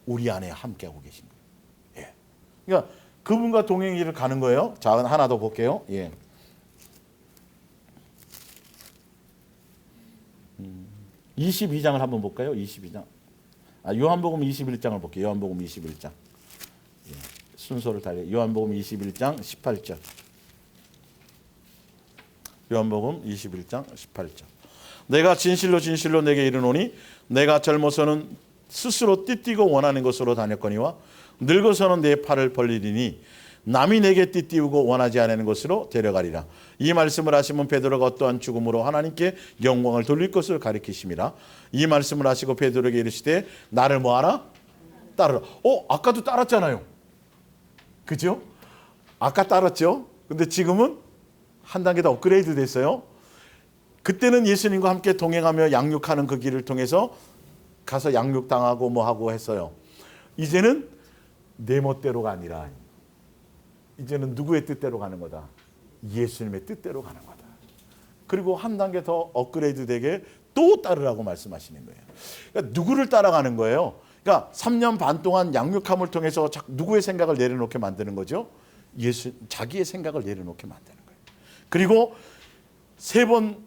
우리 안에 함께하고 계신 거예요. 그러니까 그분과 동행 길을 가는 거예요. 자, 하나 더 볼게요. 22장을 한번 볼까요? 22장. 요한복음 21장을 볼게요. 요한복음 21장. 순서를 달리. 요한복음 21장 18절. 요한복음 21장 18절. 내가 진실로 진실로 내게 이르노니 내가 젊어서는 스스로 띠띠고 원하는 것으로 다녔거니와 늙어서는 내 팔을 벌리리니 남이 내게 띠띠우고 원하지 않는 것으로 데려가리라. 이 말씀을 하시면 베드로가 어떠한 죽음으로 하나님께 영광을 돌릴 것을 가리키심이라. 이 말씀을 하시고 베드로에게 이르시되 나를 뭐하라? 따르라. 아까도 따랐잖아요. 그죠? 아까 따랐죠? 근데 지금은 한 단계 더 업그레이드 됐어요. 그때는 예수님과 함께 동행하며 양육하는 그 길을 통해서 가서 양육당하고 하고 했어요. 이제는 내 멋대로가 아니라 이제는 누구의 뜻대로 가는 거다? 예수님의 뜻대로 가는 거다. 그리고 한 단계 더 업그레이드 되게 또 따르라고 말씀하시는 거예요. 그러니까 누구를 따라가는 거예요? 그러니까 3년 반 동안 양육함을 통해서 누구의 생각을 내려놓게 만드는 거죠? 자기의 생각을 내려놓게 만드는 거예요. 그리고 3번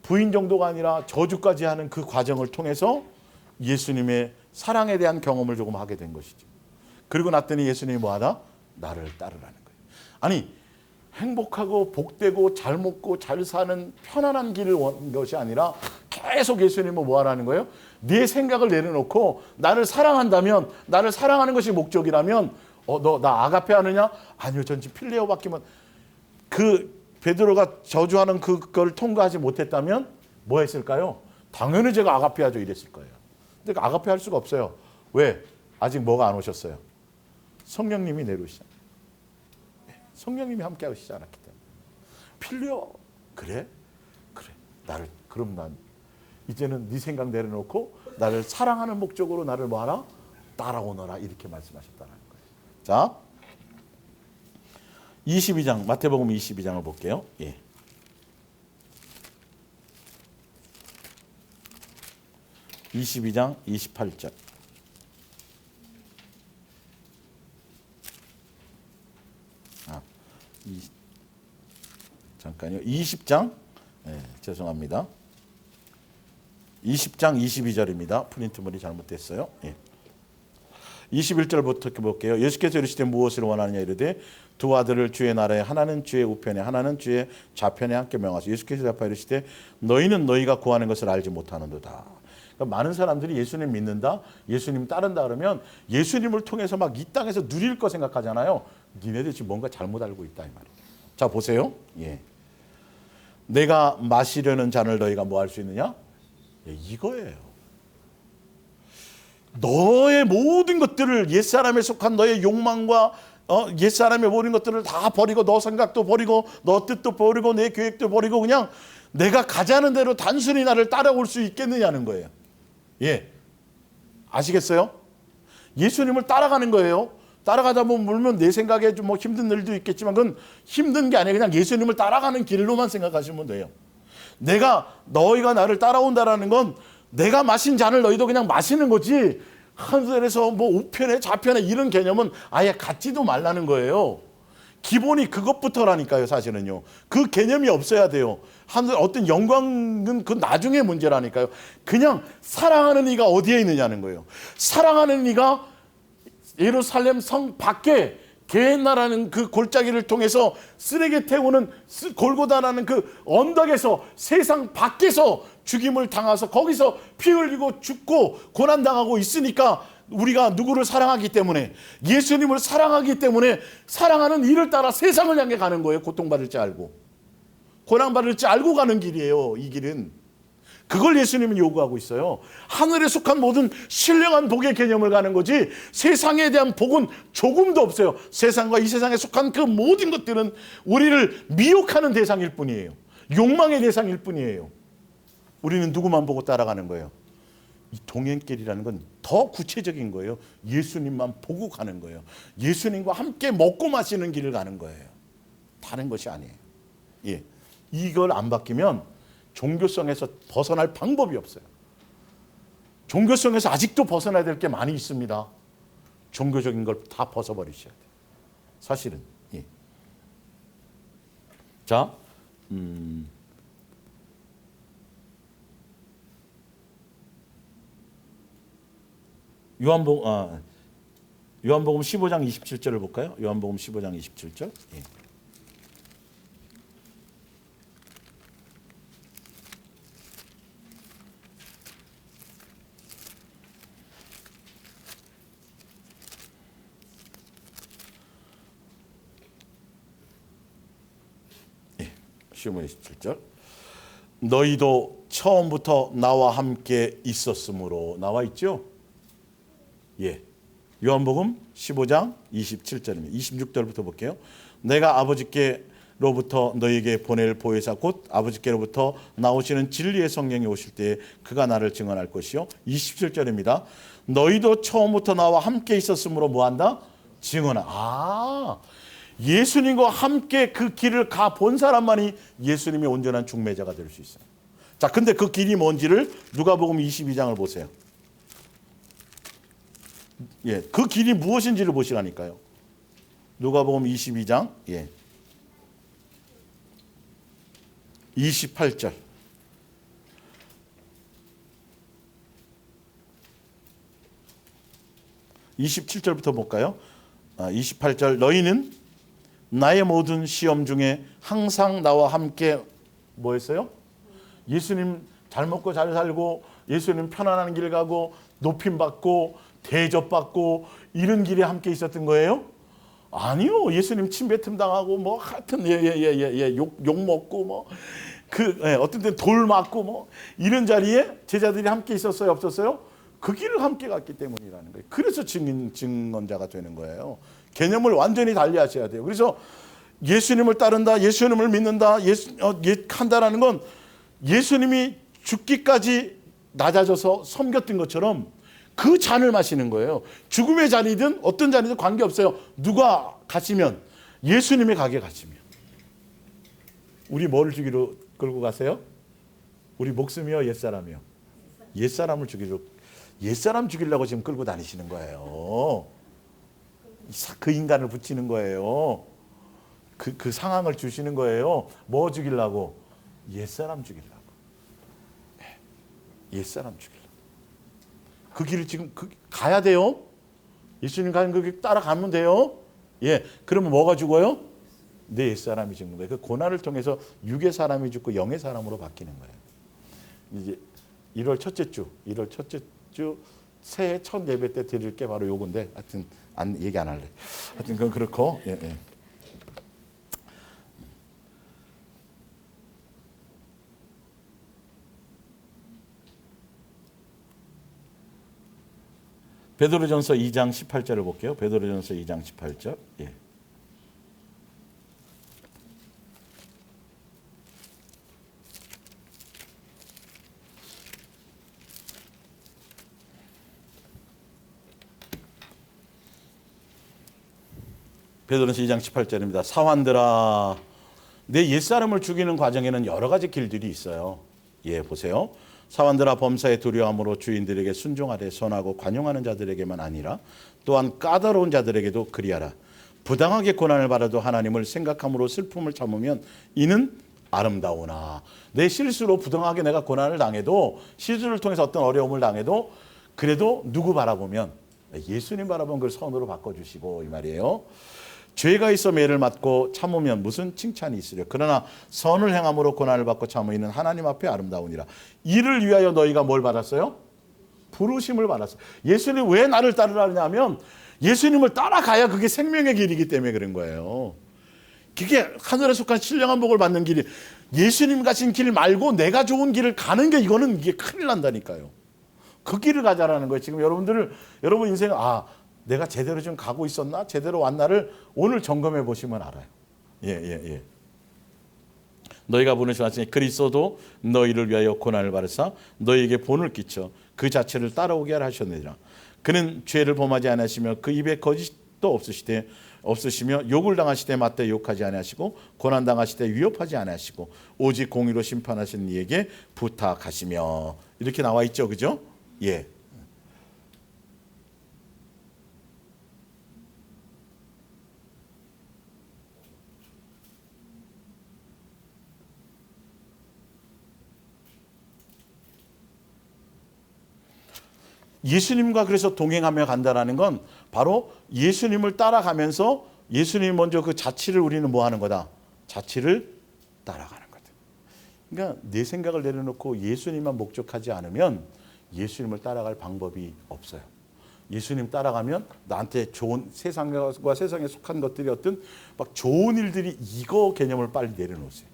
부인 정도가 아니라 저주까지 하는 그 과정을 통해서 예수님의 사랑에 대한 경험을 조금 하게 된 것이죠. 그리고 났더니 예수님이 뭐하다? 나를 따르라는 거예요. 아니, 행복하고 복되고 잘 먹고 잘 사는 편안한 길을 원하는 것이 아니라 계속 예수님은 뭐하라는 거예요? 네 생각을 내려놓고 나를 사랑한다면, 나를 사랑하는 것이 목적이라면 너 나 아가페 하느냐? 아니요, 전 지금 필레오 바뀌면 베드로가 저주하는 그걸 통과하지 못했다면 뭐 했을까요? 당연히 제가 아가페 하죠 이랬을 거예요. 근데 아가페 할 수가 없어요. 왜? 아직 뭐가 안 오셨어요? 성령님이 내려오시잖아요. 성령님이 함께 하시지 않았기 때문에. 필요 그래? 그럼 난 이제는 네 생각 내려놓고 나를 사랑하는 목적으로 나를 뭐하라? 따라오너라 이렇게 말씀하셨다는 거예요. 자, 22장 마태복음 22장을 볼게요. 22장 28절. 잠깐요. 20장 죄송합니다. 20장 22절입니다. 프린트물이 잘못됐어요. 21절부터 볼게요. 예수께서 이르시되 무엇을 원하느냐 이르되 두 아들을 주의 나라에 하나는 주의 우편에 하나는 주의 좌편에 함께 명하소. 예수께서 대답하여 이르시되 너희는 너희가 구하는 것을 알지 못하는도다. 그러니까 많은 사람들이 예수님 믿는다, 예수님 따른다 그러면 예수님을 통해서 막 이 땅에서 누릴 거 생각하잖아요. 니네들 지금 뭔가 잘못 알고 있다 이 말이에요. 자 보세요. 예. 내가 마시려는 잔을 너희가 뭐 할 수 있느냐? 예, 이거예요. 너의 모든 것들을 옛사람에 속한 너의 욕망과 옛사람의 모든 것들을 다 버리고 너 생각도 버리고 너 뜻도 버리고 내 계획도 버리고 그냥 내가 가자는 대로 단순히 나를 따라올 수 있겠느냐는 거예요. 예, 아시겠어요? 예수님을 따라가는 거예요. 따라가다 보면 물론 내 생각에 좀 뭐 힘든 일도 있겠지만 그건 힘든 게 아니에요. 그냥 예수님을 따라가는 길로만 생각하시면 돼요. 너희가 나를 따라온다라는 건 내가 마신 잔을 너희도 그냥 마시는 거지 하늘에서 뭐 우편에 좌편에 이런 개념은 아예 갖지도 말라는 거예요. 기본이 그것부터라니까요. 사실은요. 그 개념이 없어야 돼요. 하늘 어떤 영광은 그 나중의 문제라니까요. 그냥 사랑하는 이가 어디에 있느냐는 거예요. 사랑하는 이가 예루살렘 성 밖에 게헨나라는 그 골짜기를 통해서 쓰레기 태우는 골고다라는 그 언덕에서 세상 밖에서 죽임을 당해서 거기서 피 흘리고 죽고 고난당하고 있으니까 우리가 누구를 사랑하기 때문에 예수님을 사랑하기 때문에 사랑하는 이를 따라 세상을 향해 가는 거예요. 고통받을 줄 알고 고난받을 줄 알고 가는 길이에요. 이 길은. 그걸 예수님은 요구하고 있어요. 하늘에 속한 모든 신령한 복의 개념을 가는 거지 세상에 대한 복은 조금도 없어요. 세상과 이 세상에 속한 그 모든 것들은 우리를 미혹하는 대상일 뿐이에요. 욕망의 대상일 뿐이에요. 우리는 누구만 보고 따라가는 거예요. 이 동행길이라는 건 더 구체적인 거예요. 예수님만 보고 가는 거예요. 예수님과 함께 먹고 마시는 길을 가는 거예요. 다른 것이 아니에요. 예. 이걸 안 바뀌면 종교성에서 벗어날 방법이 없어요. 종교성에서 아직도 벗어나야 될 게 많이 있습니다. 종교적인 걸 다 벗어버리셔야 돼요. 사실은. 예. 자, 요한복음 15장 27절을 볼까요? 요한복음 15장 27절. 예. 예. 15장 27절. 너희도 처음부터 나와 함께 있었으므로 나와 있죠? 예. 요한복음 15장 27절입니다. 26절부터 볼게요. 내가 아버지께로부터 너희에게 보낼 보혜사 곧 아버지께로부터 나오시는 진리의 성령이 오실 때에 그가 나를 증언할 것이요. 27절입니다. 너희도 처음부터 나와 함께 있었으므로 뭐한다? 증언하. 예수님과 함께 그 길을 가 본 사람만이 예수님의 온전한 중매자가 될 수 있어요. 자, 근데 그 길이 뭔지를 누가복음 22장을 보세요. 예, 그 길이 무엇인지를 보시라니까요. 누가복음 22장 28절. 27절부터 볼까요? 28절. 너희는 나의 모든 시험 중에 항상 나와 함께 뭐 했어요? 예수님 잘 먹고 잘 살고 예수님 편안한 길 가고 높임 받고 대접받고 이런 길에 함께 있었던 거예요? 아니요. 예수님 침뱉음 당하고 뭐 하여튼 욕 먹고 뭐 어떤 때는 돌 맞고 뭐 이런 자리에 제자들이 함께 있었어요, 없었어요? 그 길을 함께 갔기 때문이라는 거예요. 그래서 증언자가 되는 거예요. 개념을 완전히 달리하셔야 돼요. 그래서 예수님을 따른다, 예수님을 믿는다, 한다라는 건 예수님이 죽기까지 낮아져서 섬겼던 것처럼 그 잔을 마시는 거예요. 죽음의 잔이든 어떤 잔이든 관계없어요. 누가 가시면 예수님이 가게 가시면. 우리 뭐를 죽이러 끌고 가세요? 우리 목숨이요, 옛사람이요? 옛사람을 죽이러. 옛사람 죽이려고 지금 끌고 다니시는 거예요. 그 인간을 붙이는 거예요. 그 상황을 주시는 거예요. 뭐 죽이려고? 옛사람 죽이려고. 옛사람 죽이려고. 그 길을 지금 가야 돼요. 예수님 가는 그 길 따라가면 돼요. 예, 그러면 뭐가 죽어요? 내 옛사람이 죽는 거예요. 그 고난을 통해서 육의 사람이 죽고 영의 사람으로 바뀌는 거예요. 이제 1월 첫째 주 새해 첫 예배 때 드릴 게 바로 요건데 하여튼 얘기 안 할래. 하여튼 그건 그렇고. 예, 예. 베드로전서 2장 18절을 볼게요. 베드로전서 2장 18절. 예. 베드로전서 2장 18절입니다. 사환들아, 내 옛사람을 죽이는 과정에는 여러 가지 길들이 있어요. 예, 보세요. 사환들아, 범사에 두려움으로 주인들에게 순종하되 선하고 관용하는 자들에게만 아니라 또한 까다로운 자들에게도 그리하라. 부당하게 고난을 받아도 하나님을 생각함으로 슬픔을 참으면 이는 아름다우나. 내 실수로 부당하게 내가 고난을 당해도, 실수를 통해서 어떤 어려움을 당해도 그래도 누구 바라보면 예수님 바라보면 그걸 선으로 바꿔주시고, 이 말이에요. 죄가 있어 매를 맞고 참으면 무슨 칭찬이 있으려. 그러나 선을 행함으로 고난을 받고 참으면 하나님 앞에 아름다우니라. 이를 위하여 너희가 뭘 받았어요? 부르심을 받았어요. 예수님 왜 나를 따르라냐면 예수님을 따라가야 그게 생명의 길이기 때문에 그런 거예요. 그게 하늘에 속한 신령한 복을 받는 길이, 예수님 가신 길 말고 내가 좋은 길을 가는 게, 이거는 이게 큰일 난다니까요. 그 길을 가자라는 거예요. 지금 여러분 인생, 내가 제대로 좀 가고 있었나? 제대로 왔나를 오늘 점검해 보시면 알아요. 예. 너희가 부르신 하시니 그리스도도 너희를 위하여 고난을 받으사 너희에게 본을 끼쳐 그 자체를 따라오게 하라 하셨느니라. 그는 죄를 범하지 않으시며 그 입에 거짓도 없으시며 욕을 당하시되 맞대 욕하지 아니하시고 고난 당하시되 위협하지 아니하시고 오직 공의로 심판하시는 이에게 부탁하시며, 이렇게 나와 있죠, 그죠? 예. 예수님과 그래서 동행하며 간다라는 건 바로 예수님을 따라가면서 예수님 먼저 그 자치를 우리는 뭐 하는 거다? 자치를 따라가는 거다. 그러니까 내 생각을 내려놓고 예수님만 목적하지 않으면 예수님을 따라갈 방법이 없어요. 예수님 따라가면 나한테 좋은 세상과 세상에 속한 것들이 어떤 막 좋은 일들이, 이거 개념을 빨리 내려놓으세요.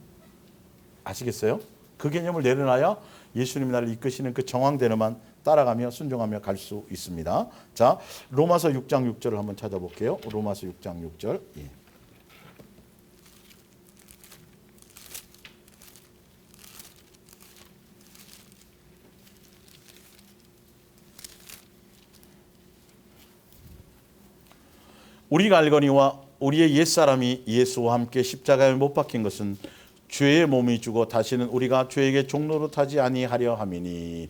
아시겠어요? 그 개념을 내려놔야 예수님이 나를 이끄시는 그 정황대로만 따라가며 순종하며 갈 수 있습니다. 자, 로마서 6장 6절을 한번 찾아볼게요. 로마서 6장 6절. 예. 우리가 알거니와 우리의 옛사람이 예수와 함께 십자가에 못 박힌 것은 죄의 몸이 죽어 다시는 우리가 죄에게 종로로 타지 아니하려 함이니.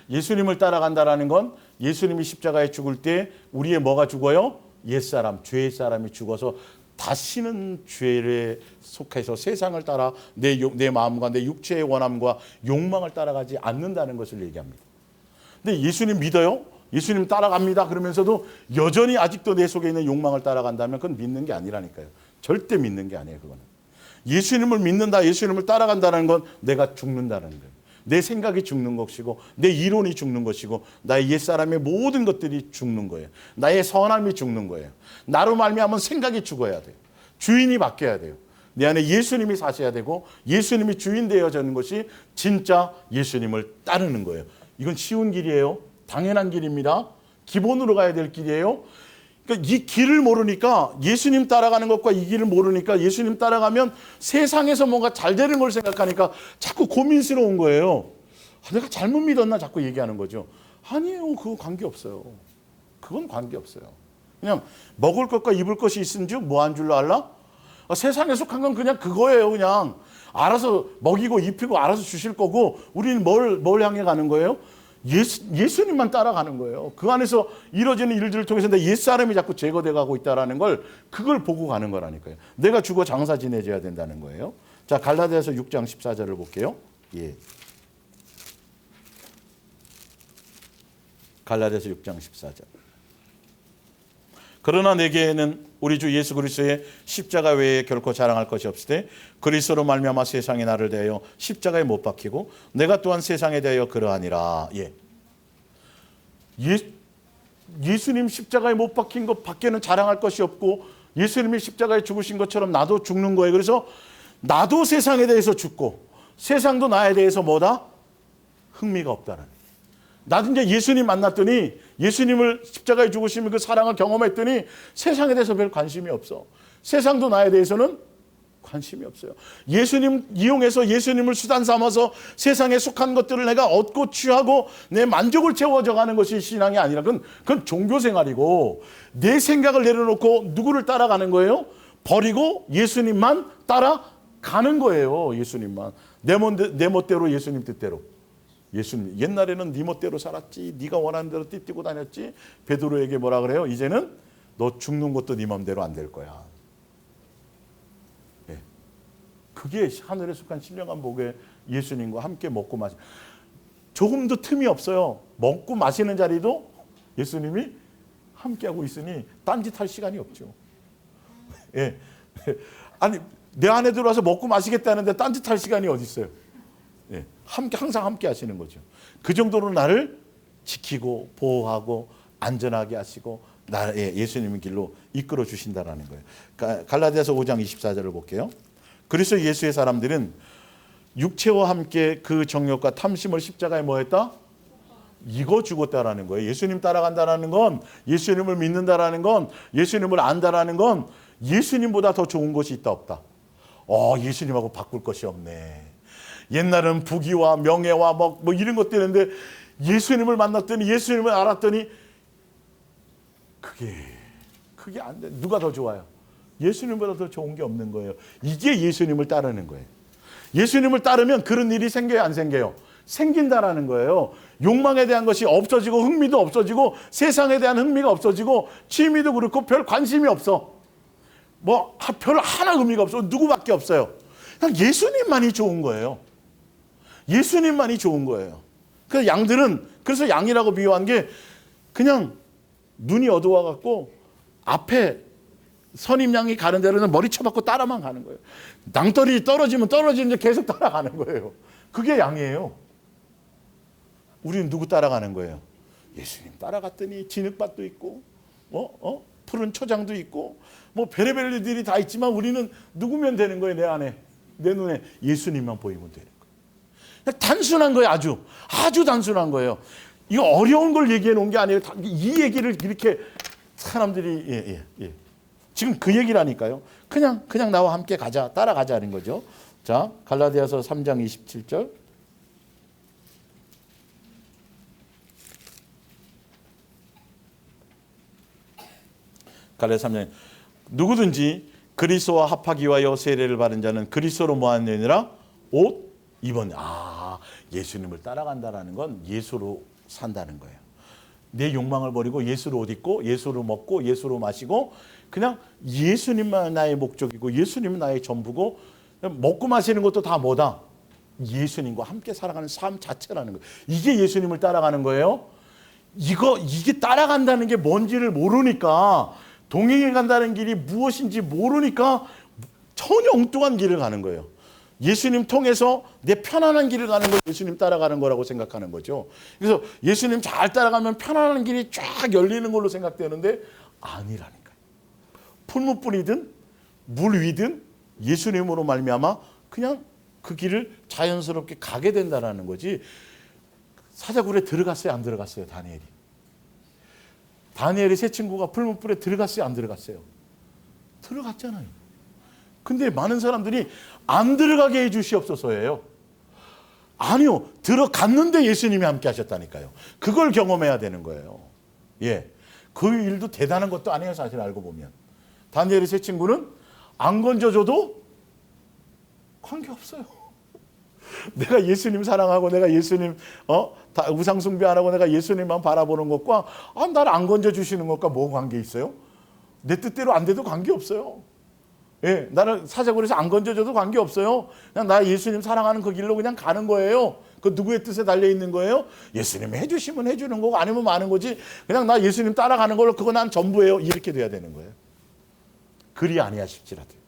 예수님을 따라간다라는 건 예수님이 십자가에 죽을 때 우리의 뭐가 죽어요? 옛사람, 죄의 사람이 죽어서 다시는 죄에 속해서 세상을 따라 내 마음과 내 육체의 원함과 욕망을 따라가지 않는다는 것을 얘기합니다. 근데 예수님 믿어요? 예수님 따라갑니다. 그러면서도 여전히 아직도 내 속에 있는 욕망을 따라간다면 그건 믿는 게 아니라니까요. 절대 믿는 게 아니에요, 그거는. 예수님을 믿는다, 예수님을 따라간다는 건 내가 죽는다는 거예요. 내 생각이 죽는 것이고 내 이론이 죽는 것이고 나의 옛사람의 모든 것들이 죽는 거예요. 나의 선함이 죽는 거예요. 나로 말미암은 생각이 죽어야 돼요. 주인이 바뀌어야 돼요. 내 안에 예수님이 사셔야 되고 예수님이 주인 되어지는 것이 진짜 예수님을 따르는 거예요. 이건 쉬운 길이에요. 당연한 길입니다. 기본으로 가야 될 길이에요. 그러니까 이 길을 모르니까, 예수님 따라가는 것과 이 길을 모르니까, 예수님 따라가면 세상에서 뭔가 잘 되는 걸 생각하니까 자꾸 고민스러운 거예요. 내가 잘못 믿었나 자꾸 얘기하는 거죠. 아니에요. 그거 관계없어요. 그건 관계없어요. 그냥 먹을 것과 입을 것이 있은 줄 뭐 한 줄로 알라? 세상에 속한 건 그냥 그거예요. 그냥 알아서 먹이고 입히고 알아서 주실 거고, 우리는 뭘 향해 가는 거예요? 예수님만 따라가는 거예요. 그 안에서 이루어지는 일들을 통해서 내 옛사람이 자꾸 제거돼 가고 있다는 걸, 그걸 보고 가는 거라니까요. 내가 죽어 장사 지내줘야 된다는 거예요. 자, 갈라디아서 6장 14절을 볼게요. 예. 갈라디아서 6장 14절. 그러나 내게는 우리 주 예수 그리스도의 십자가 외에 결코 자랑할 것이 없으되 그리스도로 말미암아 세상에 나를 대하여 십자가에 못 박히고 내가 또한 세상에 대하여 그러하니라. 예. 예수님 십자가에 못 박힌 것 밖에는 자랑할 것이 없고 예수님이 십자가에 죽으신 것처럼 나도 죽는 거예요. 그래서 나도 세상에 대해서 죽고 세상도 나에 대해서 뭐다? 흥미가 없다는. 나도 이제 예수님 만났더니 예수님을 십자가에 죽으시면 그 사랑을 경험했더니 세상에 대해서 별 관심이 없어. 세상도 나에 대해서는 관심이 없어요. 예수님 이용해서 예수님을 수단 삼아서 세상에 속한 것들을 내가 얻고 취하고 내 만족을 채워져 가는 것이 신앙이 아니라 그건 종교 생활이고 내 생각을 내려놓고 누구를 따라가는 거예요? 버리고 예수님만 따라가는 거예요. 예수님만. 내 멋대로 예수님 뜻대로. 예수님 옛날에는 네 멋대로 살았지. 네가 원하는 대로 띠뛰고 다녔지. 베드로에게 뭐라 그래요? 이제는 너 죽는 것도 네 맘대로 안 될 거야. 예. 그게 하늘에 속한 신령한 복에 예수님과 함께 먹고 마시. 조금도 틈이 없어요. 먹고 마시는 자리도 예수님이 함께하고 있으니 딴짓할 시간이 없죠. 예. 아니 내 안에 들어와서 먹고 마시겠다는데 딴짓할 시간이 어디 있어요? 예. 항상 함께 하시는 거죠. 그 정도로 나를 지키고 보호하고 안전하게 하시고 예수님의 길로 이끌어 주신다라는 거예요. 갈라디아서 5장 24절을 볼게요. 그리스도 예수의 사람들은 육체와 함께 그 정욕과 탐심을 십자가에 뭐 했다? 이거 죽었다라는 거예요. 예수님 따라간다라는 건, 예수님을 믿는다라는 건, 예수님을 안다라는 건 예수님보다 더 좋은 것이 있다 없다? 예수님하고 바꿀 것이 없네. 옛날은 부귀와 명예와 뭐 이런 것도 있는데 예수님을 만났더니 예수님을 알았더니 그게 안 돼. 누가 더 좋아요? 예수님보다 더 좋은 게 없는 거예요. 이게 예수님을 따르는 거예요. 예수님을 따르면 그런 일이 생겨요, 안 생겨요? 생긴다라는 거예요. 욕망에 대한 것이 없어지고 흥미도 없어지고 세상에 대한 흥미가 없어지고 취미도 그렇고 별 관심이 없어. 별 하나 의미가 없어. 누구밖에 없어요. 그냥 예수님만이 좋은 거예요. 예수님만이 좋은 거예요. 그래서 양들은 그래서 양이라고 비유한 게 그냥 눈이 어두워 갖고 앞에 선임양이 가는 데로는 머리 쳐박고 따라만 가는 거예요. 낭떠러지 떨어지면 떨어지는데 계속 따라가는 거예요. 그게 양이에요. 우리는 누구 따라가는 거예요? 예수님 따라갔더니 진흙밭도 있고 푸른 초장도 있고 별의별 일들이 다 있지만 우리는 누구면 되는 거예요? 내 안에 내 눈에 예수님만 보이면 되는 거예요. 단순한 거예요. 아주 단순한 거예요. 이거 어려운 걸 얘기해 놓은 게 아니에요. 이 얘기를 이렇게 사람들이 지금 그 얘기라니까요. 그냥 나와 함께 가자, 따라가자는 거죠. 자, 갈라디아서 3장 27절. 갈라디아서 3장. 누구든지 그리스도와 합하기 위하여 세례를 받은 자는 그리스도로 뭐하느니라? 옷 입었네. 예수님을 따라간다라는 건 예수로 산다는 거예요. 내 욕망을 버리고 예수로 옷 입고 예수로 먹고 예수로 마시고 그냥 예수님만 나의 목적이고 예수님은 나의 전부고 먹고 마시는 것도 다 뭐다? 예수님과 함께 살아가는 삶 자체라는 거예요. 이게 예수님을 따라가는 거예요. 이게 따라간다는 게 뭔지를 모르니까 동행해 간다는 길이 무엇인지 모르니까 전혀 엉뚱한 길을 가는 거예요. 예수님 통해서 내 편안한 길을 가는 걸 예수님 따라가는 거라고 생각하는 거죠. 그래서 예수님 잘 따라가면 편안한 길이 쫙 열리는 걸로 생각되는데 아니라니까요. 풀무불이든 물 위든 예수님으로 말미암아 그냥 그 길을 자연스럽게 가게 된다는 거지. 사자굴에 들어갔어요, 안 들어갔어요? 다니엘이 세 친구가 풀무불에 들어갔어요, 안 들어갔어요? 들어갔잖아요. 근데 많은 사람들이 안 들어가게 해주시옵소서예요. 아니요. 들어갔는데 예수님이 함께 하셨다니까요. 그걸 경험해야 되는 거예요. 그 일도 대단한 것도 아니에요. 사실 알고 보면. 다니엘의 세 친구는 안 건져줘도 관계없어요. 내가 예수님 사랑하고 내가 예수님 우상 숭배 안 하고 내가 예수님만 바라보는 것과 나를 안 건져주시는 것과 뭐 관계 있어요? 내 뜻대로 안 돼도 관계없어요. 나를 사자굴에서 안 건져줘도 관계없어요. 그냥 나 예수님 사랑하는 그 길로 그냥 가는 거예요. 그 누구의 뜻에 달려있는 거예요? 예수님이 해주시면 해주는 거고 아니면 마는 거지. 그냥 나 예수님 따라가는 걸로 그거 난 전부예요. 이렇게 돼야 되는 거예요. 그리 아니하실지라도.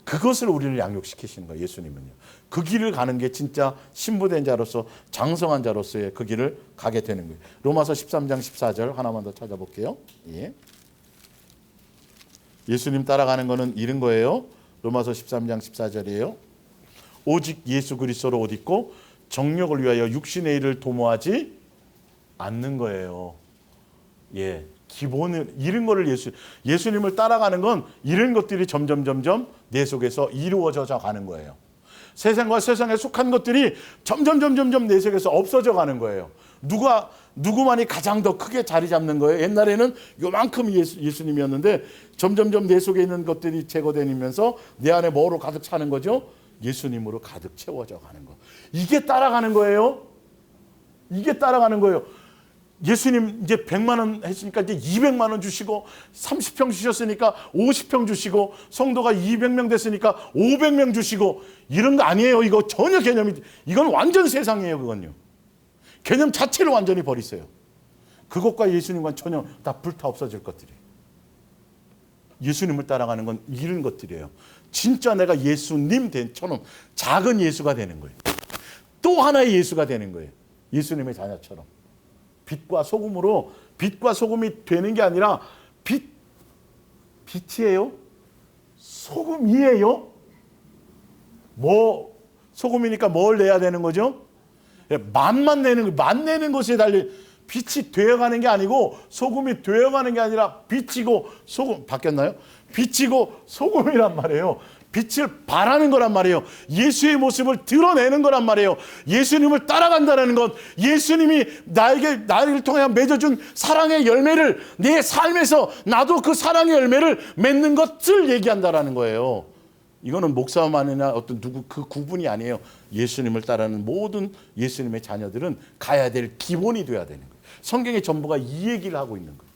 그것을 우리를 양육시키시는 거예요. 예수님은요. 그 길을 가는 게 진짜 신부된 자로서 장성한 자로서의 그 길을 가게 되는 거예요. 로마서 13장 14절 하나만 더 찾아볼게요. 예. 예수님 따라가는 거는 이런 거예요. 로마서 13장 14절이에요. 오직 예수 그리스도로 옷 입고 정욕을 위하여 육신의 일을 도모하지 않는 거예요. 예. 기본은 이런 거를 예수님을 따라가는 건 이런 것들이 점점 내 속에서 이루어져 가는 거예요. 세상과 세상에 속한 것들이 점점 내 속에서 없어져 가는 거예요. 누구만이 가장 더 크게 자리 잡는 거예요. 옛날에는 요만큼 예수님이었는데 점점 내 속에 있는 것들이 제거되면서 내 안에 뭐로 가득 차는 거죠? 예수님으로 가득 채워져 가는 거. 이게 따라가는 거예요. 이게 따라가는 거예요. 예수님 이제 100만 원 했으니까 이제 200만 원 주시고 30평 주셨으니까 50평 주시고 성도가 200명 됐으니까 500명 주시고 이런 거 아니에요. 이거 전혀 개념이 이건 완전 세상이에요. 그건요. 개념 자체를 완전히 버리세요. 그것과 예수님과 전혀 다 불타 없어질 것들이에요. 예수님을 따라가는 건 이런 것들이에요. 진짜 내가 예수님 된처럼 작은 예수가 되는 거예요. 또 하나의 예수가 되는 거예요. 예수님의 자녀처럼. 빛과 소금으로 빛과 소금이 되는 게 아니라 빛이에요? 소금이에요? 소금이니까 뭘 내야 되는 거죠? 맛만 내는 것에 달린 빛이 되어가는 게 아니고 소금이 되어가는 게 아니라 빛이고 소금 바뀌었나요? 빛이고 소금이란 말이에요. 빛을 발하는 거란 말이에요. 예수의 모습을 드러내는 거란 말이에요. 예수님을 따라간다는 건 예수님이 나를 통해 맺어준 사랑의 열매를 내 삶에서 나도 그 사랑의 열매를 맺는 것을 얘기한다라는 거예요. 이거는 목사만이나 어떤 그 구분이 아니에요. 예수님을 따르는 모든 예수님의 자녀들은 가야 될 기본이 돼야 되는 거예요. 성경의 전부가 이 얘기를 하고 있는 거예요.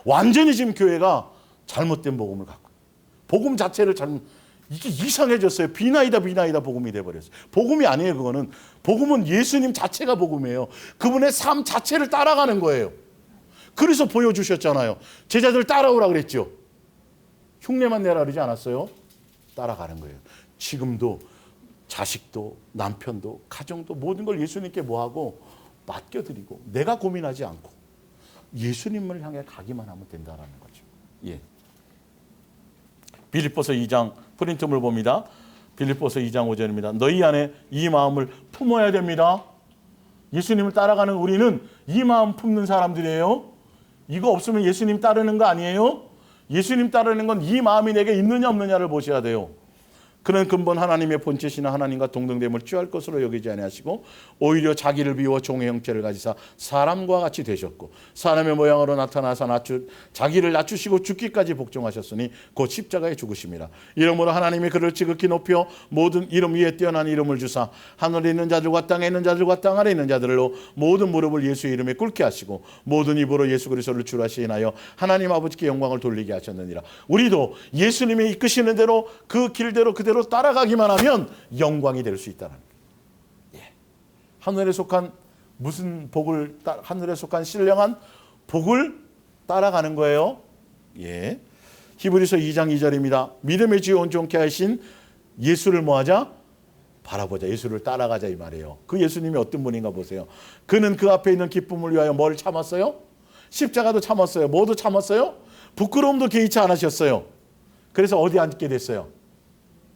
완전히 지금 교회가 잘못된 복음을 갖고 복음 자체를 이게 이상해졌어요. 비나이다 복음이 돼버렸어요. 복음이 아니에요. 그거는 복음은 예수님 자체가 복음이에요. 그분의 삶 자체를 따라가는 거예요. 그래서 보여주셨잖아요. 제자들 따라오라 그랬죠. 흉내만 내라 그러지 않았어요? 따라가는 거예요. 지금도 자식도 남편도 가정도 모든 걸 예수님께 뭐하고 맡겨드리고 내가 고민하지 않고 예수님을 향해 가기만 하면 된다는 거죠. 예. 빌립보서 2장 프린트물 봅니다. 빌립보서 2장 5절입니다. 너희 안에 이 마음을 품어야 됩니다. 예수님을 따라가는 우리는 이 마음 품는 사람들이에요. 이거 없으면 예수님 따르는 거 아니에요? 예수님 따르는 건 이 마음이 내게 있느냐 없느냐를 보셔야 돼요. 그는 근본 하나님의 본체시나 하나님과 동등됨을 취할 것으로 여기지 아니하시고 오히려 자기를 비워 종의 형체를 가지사 사람과 같이 되셨고 사람의 모양으로 나타나서 자기를 낮추시고 죽기까지 복종하셨으니 곧 십자가에 죽으심이라. 이러므로 하나님이 그를 지극히 높여 모든 이름 위에 뛰어난 이름을 주사 하늘에 있는 자들과 땅에 있는 자들과 땅 아래 있는 자들로 모든 무릎을 예수의 이름에 꿇게 하시고 모든 입으로 예수 그리스도를 주라 시인하여 하나님 아버지께 영광을 돌리게 하셨느니라. 우리도 예수님이 이끄시는 대로 그 길대로 그대로 따라가기만 하면 영광이 될 수 있다는 거예요. 예. 하늘에 속한 무슨 복을 하늘에 속한 신령한 복을 따라가는 거예요. 예. 히브리서 2장 2절입니다. 믿음의 주여 온전케 하신 예수를 뭐하자? 바라보자. 예수를 따라가자 이 말이에요. 그 예수님이 어떤 분인가 보세요. 그는 그 앞에 있는 기쁨을 위하여 뭘 참았어요? 십자가도 참았어요. 뭐도 참았어요? 부끄러움도 개의치 않으셨어요. 그래서 어디 앉게 됐어요?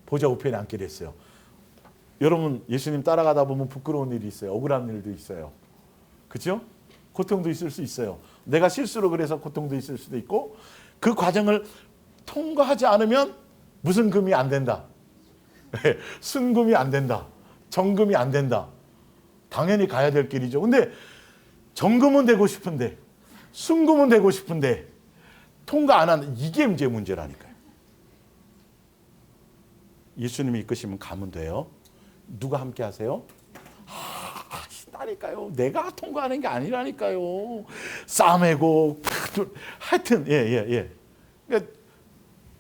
보좌 우편에 앉게 됐어요. 여러분 예수님 따라가다 보면 부끄러운 일이 있어요. 억울한 일도 있어요. 그렇죠? 고통도 있을 수 있어요. 내가 실수로 그래서 고통도 있을 수도 있고 그 과정을 통과하지 않으면 무슨 금이 안 된다. 순금이 안 된다. 정금이 안 된다. 당연히 가야 될 길이죠. 근데 정금은 되고 싶은데 순금은 되고 싶은데 통과 안 하는 이게 문제라니까요. 예수님이 이끄시면 가면 돼요. 누가 함께 하세요? 있다니까요. 내가 통과하는 게 아니라니까요. 싸매고 하여튼 예. 그러니까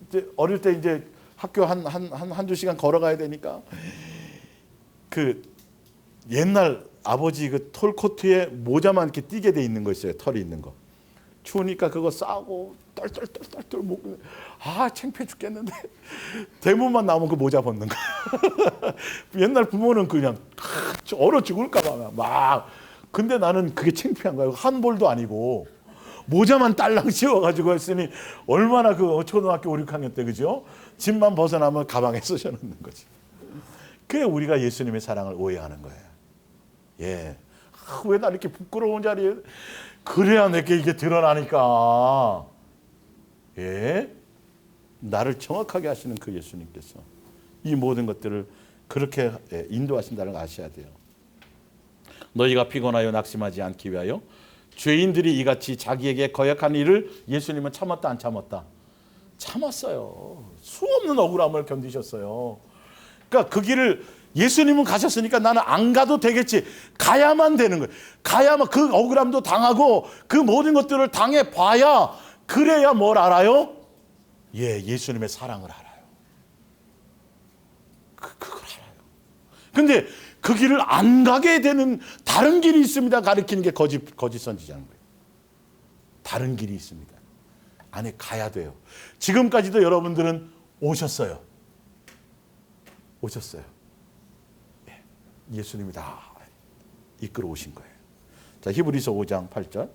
이제 어릴 때 이제 학교 한두 시간 걸어가야 되니까 그 옛날 아버지 그 털코트에 모자만 이렇게 띄게 돼 있는 거 있어요. 털이 있는 거. 추우니까 그거 싸고 떨떨떨떨 먹고 창피해 죽겠는데 대문만 나오면 그 모자 벗는 거야. 옛날 부모는 그냥 얼어 죽을까 봐 막. 근데 나는 그게 창피한 거야. 한 볼도 아니고 모자만 딸랑 씌워가지고 했으니 얼마나 그 초등학교 5, 6학년 때 그죠? 집만 벗어나면 가방에 쑤셔 넣는 거지. 그게 우리가 예수님의 사랑을 오해하는 거예요. 예. 왜 나 이렇게 부끄러운 자리에 그래야 내게 이게 드러나니까. 예. 나를 정확하게 하시는 그 예수님께서 이 모든 것들을 그렇게 인도하신다는 걸 아셔야 돼요. 너희가 피곤하여 낙심하지 않기 위하여 죄인들이 이같이 자기에게 거역한 일을 예수님은 참았다 안 참았다? 참았어요. 수없는 억울함을 견디셨어요. 그러니까 그 길을 예수님은 가셨으니까 나는 안 가도 되겠지. 가야만 되는 거예요. 가야만 그 억울함도 당하고 그 모든 것들을 당해봐야 그래야 뭘 알아요? 예수님의 사랑을 알아요. 그걸 알아요. 근데 그 길을 안 가게 되는 다른 길이 있습니다. 가르치는 게 거짓 선지자인 거예요. 다른 길이 있습니다. 안에 가야 돼요. 지금까지도 여러분들은 오셨어요. 예수님이 다 이끌어 오신 거예요. 자, 히브리서 5장 8절.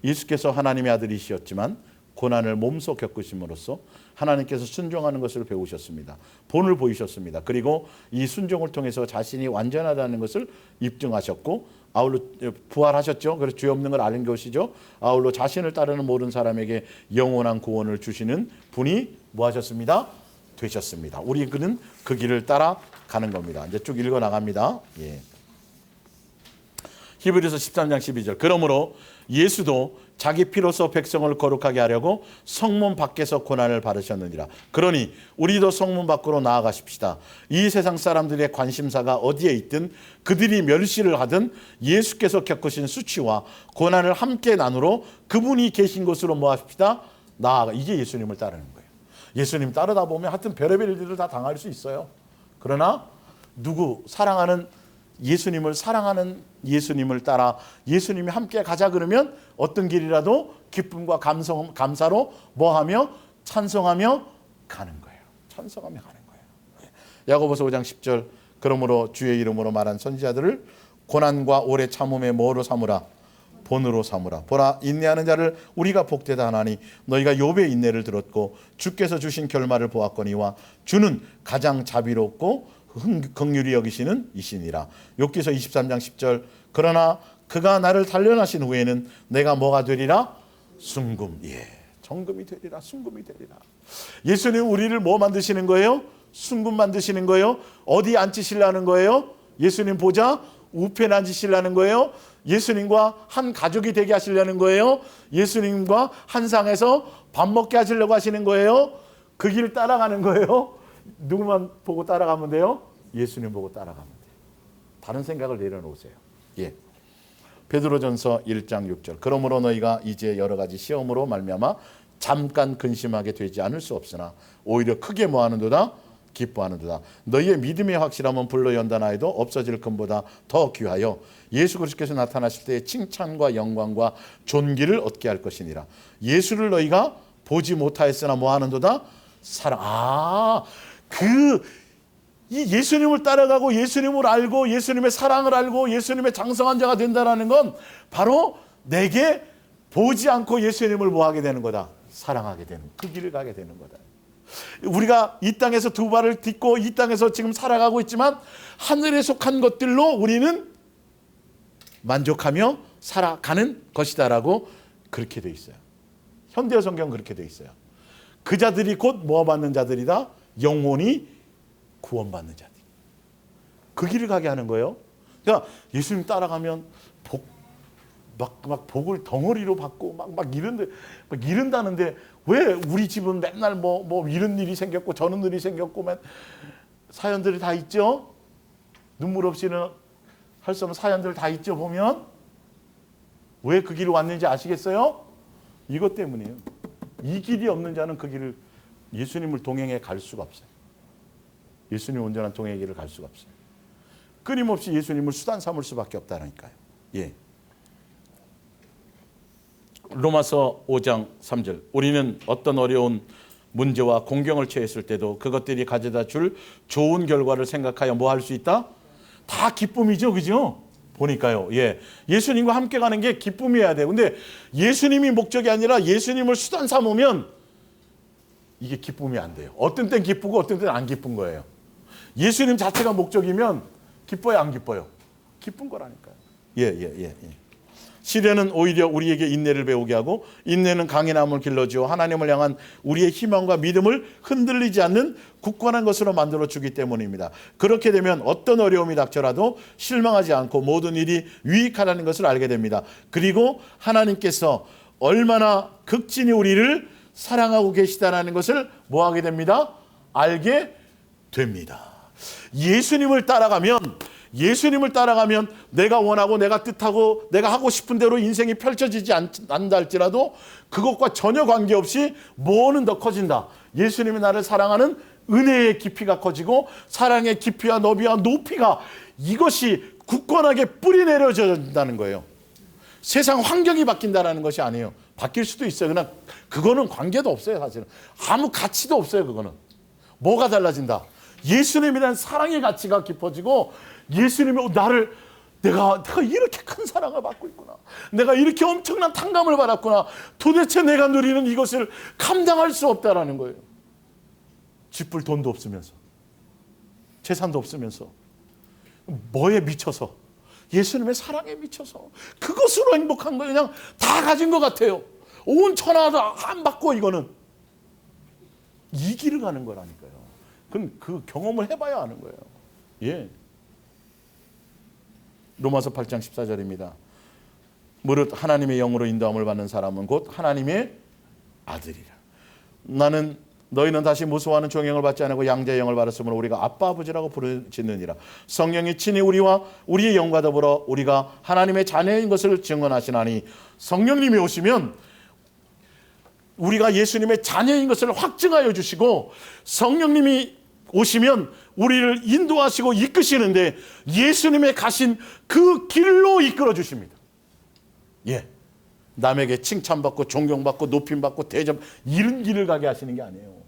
예수께서 하나님의 아들이시었지만 고난을 몸소 겪으심으로써 하나님께서 순종하는 것을 배우셨습니다. 본을 보이셨습니다. 그리고 이 순종을 통해서 자신이 완전하다는 것을 입증하셨고 아울러 부활하셨죠. 그래서 죄 없는 걸 아는 것이죠. 아울러 자신을 따르는 모든 사람에게 영원한 구원을 주시는 분이 뭐 하셨습니다? 되셨습니다. 우리는 그 길을 따라가는 겁니다. 이제 쭉 읽어 나갑니다. 히브리서 13장 12절. 그러므로 예수도 자기 피로서 백성을 거룩하게 하려고 성문 밖에서 고난을 받으셨느니라. 그러니 우리도 성문 밖으로 나아가십시다. 이 세상 사람들의 관심사가 어디에 있든 그들이 멸시를 하든 예수께서 겪으신 수치와 고난을 함께 나누러 그분이 계신 곳으로 뭐 합시다? 나아가. 이게 예수님을 따르는 거예요. 예수님 따르다 보면 하여튼 별의별 일들을 다 당할 수 있어요. 그러나 사랑하는 예수님을 따라 예수님이 함께 가자 그러면 어떤 길이라도 기쁨과 감사로 뭐하며 찬송하며 가는 거예요. 찬송하며 가는 거예요. 야고보서 5장 10절. 그러므로 주의 이름으로 말한 선지자들을 고난과 오래 참음의 뭐로 삼으라? 본으로 삼으라. 보라, 인내하는 자를 우리가 복되다 하나니 너희가 욥의 인내를 들었고 주께서 주신 결말을 보았거니와 주는 가장 자비롭고 긍휼히 여기시는 이시니라. 욥기서 23장 10절. 그러나 그가 나를 단련하신 후에는 내가 뭐가 되리라? 순금. 정금이 되리라. 순금이 되리라. 예수님 우리를 뭐 만드시는 거예요? 순금 만드시는 거예요? 어디 앉히시려는 거예요? 예수님 보자 우편에 앉히시려는 거예요? 예수님과 한 가족이 되게 하시려는 거예요? 예수님과 한 상에서 밥 먹게 하시려고 하시는 거예요? 그 길 따라가는 거예요? 누구만 보고 따라가면 돼요? 예수님 보고 따라가면 돼요. 다른 생각을 내려놓으세요. 베드로전서 1장 6절. 그러므로 너희가 이제 여러 가지 시험으로 말미암아 잠깐 근심하게 되지 않을 수 없으나 오히려 크게 뭐하는도다? 기뻐하는도다. 너희의 믿음의 확실함은 불로 연단하여도 없어질 금보다 더 귀하여 예수 그리스도께서 나타나실 때의 칭찬과 영광과 존귀를 얻게 할 것이니라. 예수를 너희가 보지 못하였으나 뭐하는도다? 사랑. 이 예수님을 따라가고 예수님을 알고 예수님의 사랑을 알고 예수님의 장성한 자가 된다는 건 바로 내게 보지 않고 예수님을 뭐하게 되는 거다? 사랑하게 되는, 그 길을 가게 되는 거다. 우리가 이 땅에서 두 발을 딛고 이 땅에서 지금 살아가고 있지만 하늘에 속한 것들로 우리는 만족하며 살아가는 것이다라고 그렇게 돼 있어요. 현대어 성경 그렇게 돼 있어요. 그 자들이 곧 뭐 받는 자들이다? 영원히 구원받는 자들. 그 길을 가게 하는 거예요. 그러니까 예수님 따라가면 막 복을 덩어리로 받고 막 이른다는데 왜 우리 집은 맨날 뭐 이런 일이 생겼고 저런 일이 생겼고 사연들이 다 있죠. 눈물 없이는 할 수 없는 사연들 다 있죠. 보면 왜 그 길을 왔는지 아시겠어요? 이것 때문이에요. 이 길이 없는 자는 그 길을 예수님을 동행해 갈 수가 없어요. 예수님 온전한 동행의 길을 갈 수가 없어요. 끊임없이 예수님을 수단 삼을 수밖에 없다니까요. 로마서 5장 3절. 우리는 어떤 어려운 문제와 공경을 처했을 때도 그것들이 가져다 줄 좋은 결과를 생각하여 뭐 할 수 있다? 다 기쁨이죠. 그죠? 보니까요. 예. 예수님과 함께 가는 게 기쁨이어야 돼요. 근데 예수님이 목적이 아니라 예수님을 수단 삼으면 이게 기쁨이 안 돼요. 어떤 땐 기쁘고 어떤 땐 안 기쁜 거예요. 예수님 자체가 목적이면 기뻐요, 안 기뻐요? 기쁜 거라니까요. 예. 시련은 오히려 우리에게 인내를 배우게 하고 인내는 강인함을 길러주어 하나님을 향한 우리의 희망과 믿음을 흔들리지 않는 굳건한 것으로 만들어주기 때문입니다. 그렇게 되면 어떤 어려움이 닥쳐라도 실망하지 않고 모든 일이 유익하다는 것을 알게 됩니다. 그리고 하나님께서 얼마나 극진히 우리를 사랑하고 계시다는 것을 뭐 하게 됩니다? 알게 됩니다. 예수님을 따라가면 내가 원하고 내가 뜻하고 내가 하고 싶은 대로 인생이 펼쳐지지 않는다 할지라도 그것과 전혀 관계없이 뭐는 더 커진다. 예수님이 나를 사랑하는 은혜의 깊이가 커지고 사랑의 깊이와 너비와 높이가 이것이 굳건하게 뿌리 내려진다는 거예요. 세상 환경이 바뀐다는 것이 아니에요. 바뀔 수도 있어요. 그러나 그거는 관계도 없어요. 사실은 아무 가치도 없어요. 그거는 뭐가 달라진다. 예수님이라는 사랑의 가치가 깊어지고 예수님이 내가 이렇게 큰 사랑을 받고 있구나. 내가 이렇게 엄청난 탕감을 받았구나. 도대체 내가 누리는 이것을 감당할 수 없다라는 거예요. 쥐뿔 돈도 없으면서 재산도 없으면서 뭐에 미쳐서 예수님의 사랑에 미쳐서 그것으로 행복한 거예요. 그냥 다 가진 것 같아요. 온 천하도 안 받고 이거는 이 길을 가는 거라니까요. 그건 그 경험을 해봐야 하는 거예요. 예. 로마서 8장 14절입니다. 무릇 하나님의 영으로 인도함을 받는 사람은 곧 하나님의 아들이라. 너희는 다시 무수하는 종영을 받지 않고 양자의 영을 받았으므로 우리가 아빠 아버지라고 부르짖느니라. 성령이 친히 우리와 우리의 영과 더불어 우리가 하나님의 자녀인 것을 증언하시나니 성령님이 오시면 우리가 예수님의 자녀인 것을 확증하여 주시고 성령님이 오시면 우리를 인도하시고 이끄시는데 예수님의 가신 그 길로 이끌어 주십니다. 예. 남에게 칭찬받고 존경받고 높임받고 대접 이런 길을 가게 하시는 게 아니에요.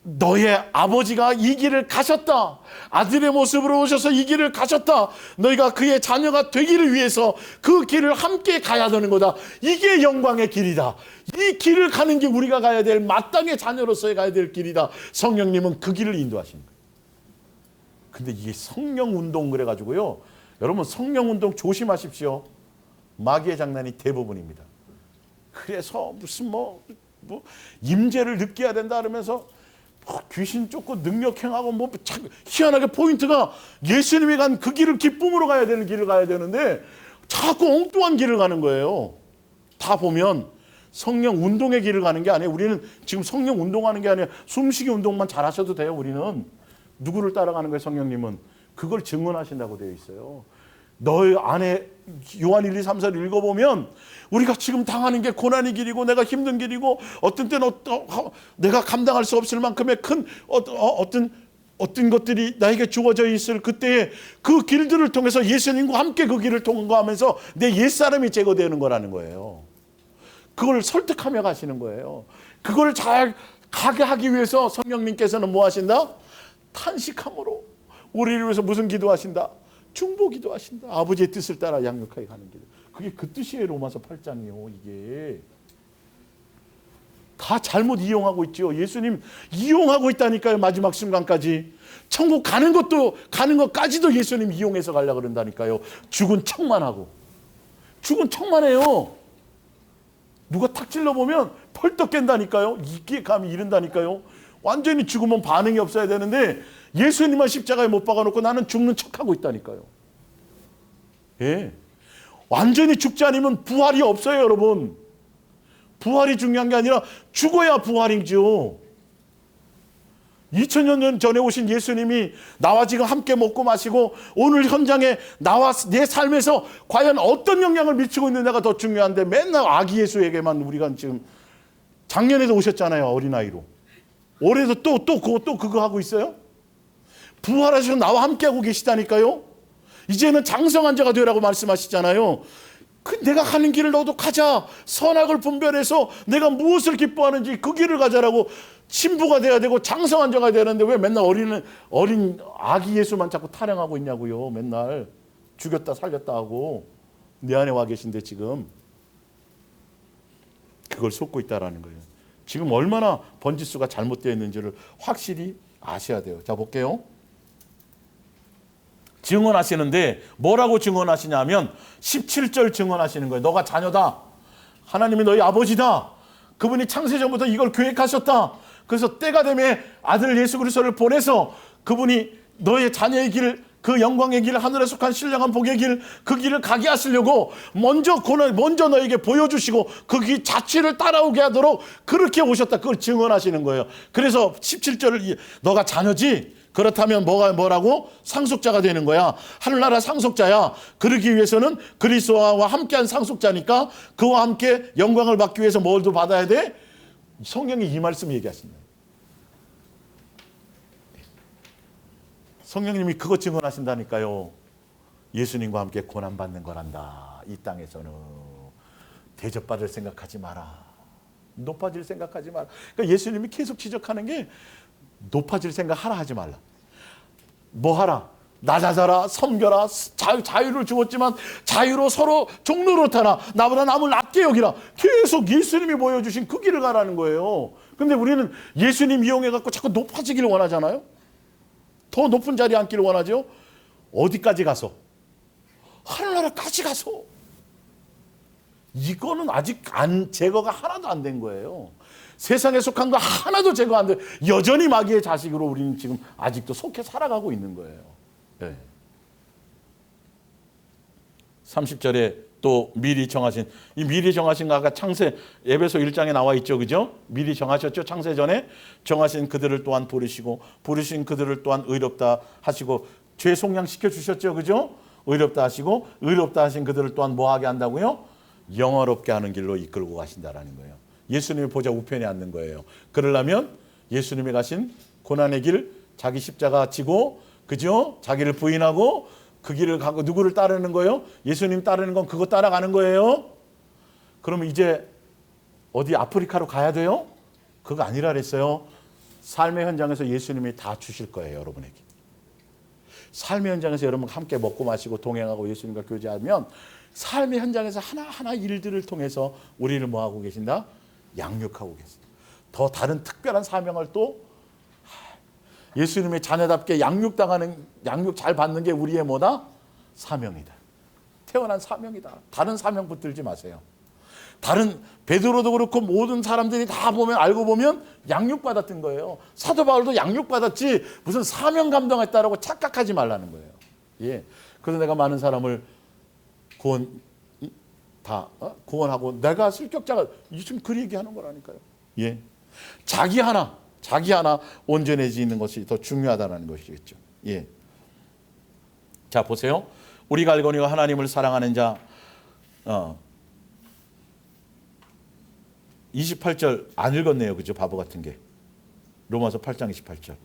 너의 아버지가 이 길을 가셨다. 아들의 모습으로 오셔서 이 길을 가셨다. 너희가 그의 자녀가 되기를 위해서 그 길을 함께 가야 되는 거다. 이게 영광의 길이다. 이 길을 가는 게 우리가 가야 될 마땅의 자녀로서의 가야 될 길이다. 성령님은 그 길을 인도하시는 거예요. 근데 이게 성령운동 그래가지고요. 여러분 성령운동 조심하십시오. 마귀의 장난이 대부분입니다. 그래서 무슨 임재를 느껴야 된다 그러면서 귀신 쫓고 능력행하고 희한하게 포인트가 예수님이 간 그 길을 기쁨으로 가야 되는 길을 가야 되는데 자꾸 엉뚱한 길을 가는 거예요. 다 보면 성령 운동의 길을 가는 게 아니에요. 우리는 지금 성령 운동하는 게 아니에요. 숨쉬기 운동만 잘하셔도 돼요. 우리는 누구를 따라가는 거예요? 성령님은 그걸 증언하신다고 되어 있어요. 너희 안에 요한 1, 2, 3, 4를 읽어보면 우리가 지금 당하는 게 고난의 길이고 내가 힘든 길이고 어떤 때는 내가 감당할 수 없을 만큼의 큰 어떤 것들이 나에게 주어져 있을 그때에 그 길들을 통해서 예수님과 함께 그 길을 통과하면서 내 옛사람이 제거되는 거라는 거예요. 그걸 설득하며 가시는 거예요. 그걸 잘 가게 하기 위해서 성령님께서는 뭐 하신다? 탄식함으로 우리를 위해서 무슨 기도하신다? 중보 기도하신다. 아버지의 뜻을 따라 양육하게 가는 길. 그게 그 뜻이에요. 로마서 8장이요. 이게 다 잘못 이용하고 있죠. 예수님 이용하고 있다니까요. 마지막 순간까지. 천국 가는 것까지도 예수님 이용해서 가려고 그런다니까요. 죽은 척만 하고. 죽은 척만 해요. 누가 탁 찔러보면 펄떡 깬다니까요. 이게 감히 이른다니까요. 완전히 죽으면 반응이 없어야 되는데 예수님만 십자가에 못 박아놓고 나는 죽는 척하고 있다니까요. 예, 완전히 죽지 않으면 부활이 없어요. 여러분. 부활이 중요한 게 아니라 죽어야 부활이죠. 2000년 전에 오신 예수님이 나와 지금 함께 먹고 마시고 오늘 현장에 나와 내 삶에서 과연 어떤 영향을 미치고 있느냐가 더 중요한데 맨날 아기 예수에게만 우리가 지금 작년에도 오셨잖아요. 어린아이로. 올해도 또 그거 하고 있어요? 부활하셔서 나와 함께하고 계시다니까요. 이제는 장성한 자가 되라고 말씀하시잖아요. 내가 가는 길을 너도 가자. 선악을 분별해서 내가 무엇을 기뻐하는지 그 길을 가자라고 신부가 돼야 되고 장성한 자가 되는데 왜 맨날 어린 아기 예수만 자꾸 타령하고 있냐고요. 맨날 죽였다 살렸다 하고 내 안에 와 계신데 지금 그걸 쏟고 있다라는 거예요. 지금 얼마나 번지수가 잘못되어 있는지를 확실히 아셔야 돼요. 자, 볼게요. 증언하시는데 뭐라고 증언하시냐면 17절 증언하시는 거예요. 너가 자녀다. 하나님이 너희 아버지다. 그분이 창세전부터 이걸 계획하셨다. 그래서 때가 되면 아들 예수 그리스도를 보내서 그분이 너의 자녀의 길, 그 영광의 길, 하늘에 속한 신령한 복의 길, 그 길을 가게 하시려고 먼저 너에게 보여주시고 그 길 자체를 따라오게 하도록 그렇게 오셨다. 그걸 증언하시는 거예요. 그래서 17절을 너가 자녀지? 그렇다면 뭐라고? 상속자가 되는 거야. 하늘나라 상속자야. 그러기 위해서는 그리스도와 함께한 상속자니까 그와 함께 영광을 받기 위해서 뭘도 받아야 돼? 성경이 이 말씀 얘기하십니다. 성령님이 그거 증언하신다니까요. 예수님과 함께 고난받는 거란다. 이 땅에서는 대접받을 생각하지 마라. 높아질 생각하지 마라. 그러니까 예수님이 계속 지적하는 게 높아질 생각 하라 하지 말라. 뭐 하라? 낮아져라, 섬겨라, 자유를 주었지만 자유로 서로 종로로 타라. 나보다 남을 낮게 여기라. 계속 예수님이 보여주신 그 길을 가라는 거예요. 근데 우리는 예수님 이용해갖고 자꾸 높아지기를 원하잖아요. 더 높은 자리에 앉기를 원하죠. 어디까지 가서? 하늘나라까지 가서. 이거는 아직 제거가 하나도 안 된 거예요. 세상에 속한 거 하나도 제거 안 돼. 여전히 마귀의 자식으로 우리는 지금 아직도 속해 살아가고 있는 거예요. 네. 30절에 또 미리 정하신, 이 미리 정하신 거 아까 창세 에베소 1장에 나와 있죠. 그죠? 미리 정하셨죠. 창세 전에 정하신 그들을 또한 부르신 그들을 또한 의롭다 하시고 죄 속량시켜 주셨죠. 그죠? 의롭다 하시고 의롭다 하신 그들을 또한 뭐 하게 한다고요? 영화롭게 하는 길로 이끌고 가신다라는 거예요. 예수님의 보좌 우편에 앉는 거예요. 그러려면 예수님이 가신 고난의 길, 자기 십자가 지고, 그죠? 자기를 부인하고 그 길을 가고 누구를 따르는 거예요? 예수님 따르는 건 그거 따라가는 거예요. 그러면 이제 어디 아프리카로 가야 돼요? 그거 아니라 그랬어요. 삶의 현장에서 예수님이 다 주실 거예요, 여러분에게. 삶의 현장에서 여러분 함께 먹고 마시고 동행하고 예수님과 교제하면 삶의 현장에서 하나하나 일들을 통해서 우리를 뭐하고 계신다? 양육하고 계신다. 더 다른 특별한 사명을 또 예수님의 자녀답게 양육 잘 받는 게 우리의 뭐다? 사명이다. 태어난 사명이다. 다른 사명 붙들지 마세요. 다른 베드로도 그렇고 모든 사람들이 다 알고 보면 양육받았던 거예요. 사도 바울도 양육받았지 무슨 사명 감동했다라고 착각하지 말라는 거예요. 예. 그래서 내가 많은 사람을 구원하고 내가 실격자가 지금 그 얘기하는 거라니까요. 예. 자기 하나 온전해지는 것이 더 중요하다는 것이겠죠. 예. 자, 보세요. 우리가 알거니와 하나님을 사랑하는 자 28절 안 읽었네요. 그죠? 바보 같은 게. 로마서 8장 28절.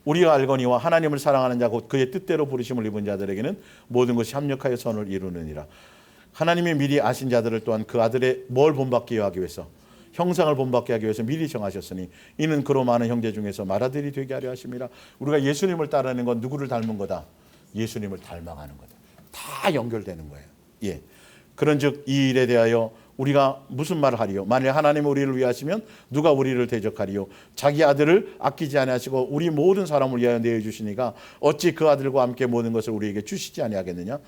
우리가 알거니와 하나님을 사랑하는 자 곧 그의 뜻대로 부르심을 입은 자들에게는 모든 것이 합력하여 선을 이루느니라. 하나님이 미리 아신 자들을 또한 그 아들의 뭘 본받게 하기 위해서 형상을 본받게 하기 위해서 미리 정하셨으니 이는 그로 많은 형제 중에서 맏아들이 되게 하려 하심이라. 우리가 예수님을 따르는 건 누구를 닮은 거다? 예수님을 닮아가는 거다. 다 연결되는 거예요. 예. 그런즉 이 일에 대하여 우리가 무슨 말을 하리요? 만일 하나님이 우리를 위하시면 누가 우리를 대적하리요? 자기 아들을 아끼지 아니하시고 우리 모든 사람을 위하여 내어주시니가 어찌 그 아들과 함께 모든 것을 우리에게 주시지 아니하겠느냐?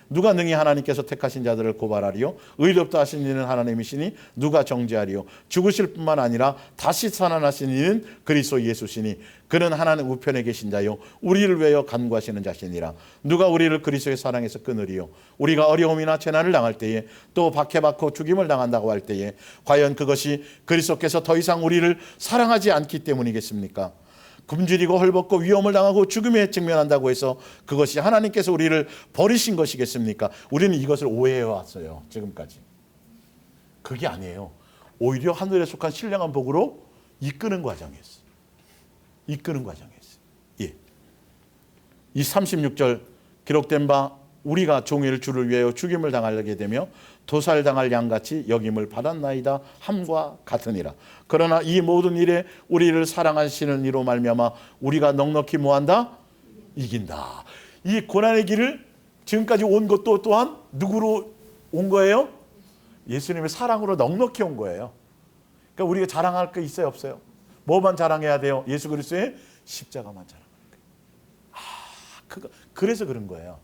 누가 능히 하나님께서 택하신 자들을 고발하리요? 의롭다 하신 이는 하나님이시니 누가 정죄하리요? 죽으실 뿐만 아니라 다시 살아나신 이는 그리스도 예수시니 그는 하나님 우편에 계신 자요 우리를 위하여 간구하시는 자시니라. 누가 우리를 그리스도의 사랑에서 끊으리요? 우리가 어려움이나 재난을 당할 때에 또 박해받고 죽임을 당한다고 할 때에 과연 그것이 그리스도께서 더 이상 우리를 사랑하지 않기 때문이겠습니까? 굶주리고 헐벗고 위험을 당하고 죽음에 직면한다고 해서 그것이 하나님께서 우리를 버리신 것이겠습니까? 우리는 이것을 오해해 왔어요. 지금까지. 그게 아니에요. 오히려 하늘에 속한 신령한 복으로 이끄는 과정이었어요. 이끄는 과정이었어요. 예. 이 36절 기록된 바 우리가 종일 주를 위하여 죽임을 당하게 되며 도살당할 양같이 여김을 받았나이다 함과 같으니라. 그러나 이 모든 일에 우리를 사랑하시는 이로 말미암아 우리가 넉넉히 뭐한다? 이긴다. 이 고난의 길을 지금까지 온 것도 또한 누구로 온 거예요? 예수님의 사랑으로 넉넉히 온 거예요. 그러니까 우리가 자랑할 게 있어요, 없어요? 뭐만 자랑해야 돼요? 예수 그리스도의 십자가만 자랑하는 거예요. 그래서 그런 거예요.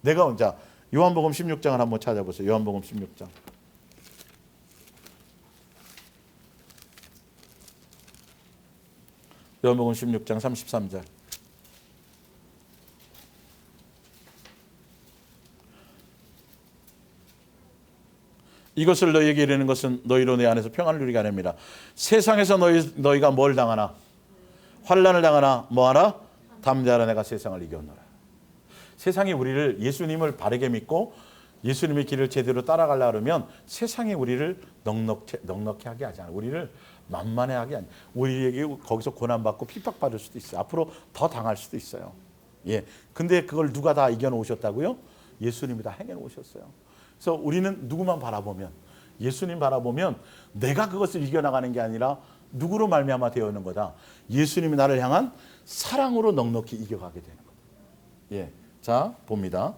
내가 혼자 요한복음 16장을 한번 찾아보세요. 요한복음 16장. 요한복음 16장 33절. 이것을 너희에게 이르는 것은 너희로 내 안에서 평안을 누리게 하렵니다. 세상에서 너희가 뭘 당하나? 환난을 당하나 뭐하라? 담대하라, 내가 세상을 이겼노라. 세상이 우리를, 예수님을 바르게 믿고 예수님의 길을 제대로 따라가려고 하면 세상이 우리를 넉넉히 하게 하지 않아요. 우리를 만만해하게 하지 않아요. 우리에게 거기서 고난받고 핍박받을 수도 있어요. 앞으로 더 당할 수도 있어요. 예. 근데 그걸 누가 다 이겨놓으셨다고요? 예수님이 다 해내놓으셨어요. 그래서 우리는 누구만 바라보면, 예수님 바라보면 내가 그것을 이겨나가는 게 아니라 누구로 말미암아 되어 있는 거다. 예수님이 나를 향한 사랑으로 넉넉히 이겨가게 되는 거다. 예. 자, 봅니다.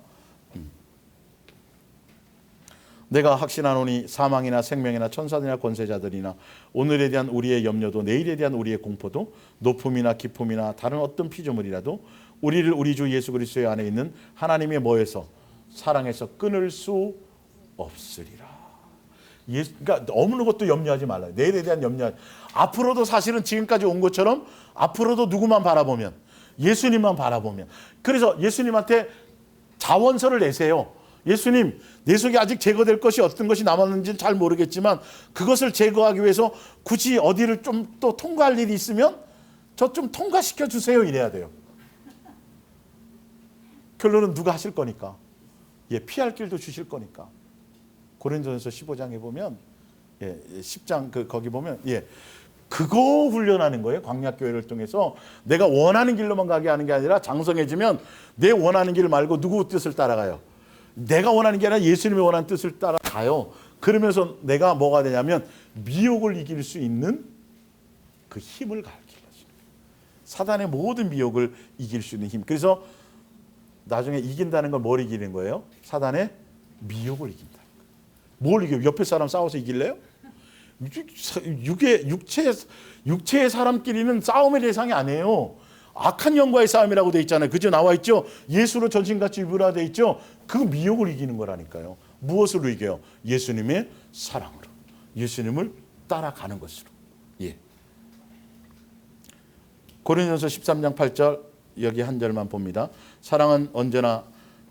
내가 확신하노니 사망이나 생명이나 천사들이나 권세자들이나 오늘에 대한 우리의 염려도 내일에 대한 우리의 공포도 높음이나 깊음이나 다른 어떤 피조물이라도 우리를 우리 주 예수 그리스도의 안에 있는 하나님의 뭐에서? 사랑에서 끊을 수 없으리라. 그러니까 어느 것도 염려하지 말라요. 내일에 대한 염려. 앞으로도 사실은 지금까지 온 것처럼 앞으로도 누구만 바라보면, 예수님만 바라보면. 그래서 예수님한테 자원서를 내세요. 예수님, 내 속에 아직 제거될 것이 어떤 것이 남았는지는 잘 모르겠지만 그것을 제거하기 위해서 굳이 어디를 좀 또 통과할 일이 있으면 저 좀 통과시켜 주세요, 이래야 돼요. 결론은 누가 하실 거니까. 예, 피할 길도 주실 거니까. 고린도전서 15장에 보면, 예, 10장 거기 보면, 예, 그거 훈련하는 거예요. 광야교회를 통해서 내가 원하는 길로만 가게 하는 게 아니라 장성해지면 내 원하는 길 말고 누구 뜻을 따라가요. 내가 원하는 게 아니라 예수님의 원하는 뜻을 따라가요. 그러면서 내가 뭐가 되냐면 미혹을 이길 수 있는 그 힘을 갖게 해줍니다. 사단의 모든 미혹을 이길 수 있는 힘. 그래서 나중에 이긴다는 건 뭘 이기는 거예요? 사단의 미혹을 이긴다. 뭘 이겨요? 옆에 사람 싸워서 이길래요? 육체의 사람끼리는 싸움의 대상이 아니에요. 악한 영과의 싸움이라고 돼 있잖아요. 그죠? 나와 있죠? 예수로 전신같이 입으라 돼 있죠? 그 미혹을 이기는 거라니까요. 무엇으로 이겨요? 예수님의 사랑으로. 예수님을 따라가는 것으로. 예. 고린도전서 13장 8절 여기 한 절만 봅니다. 사랑은 언제나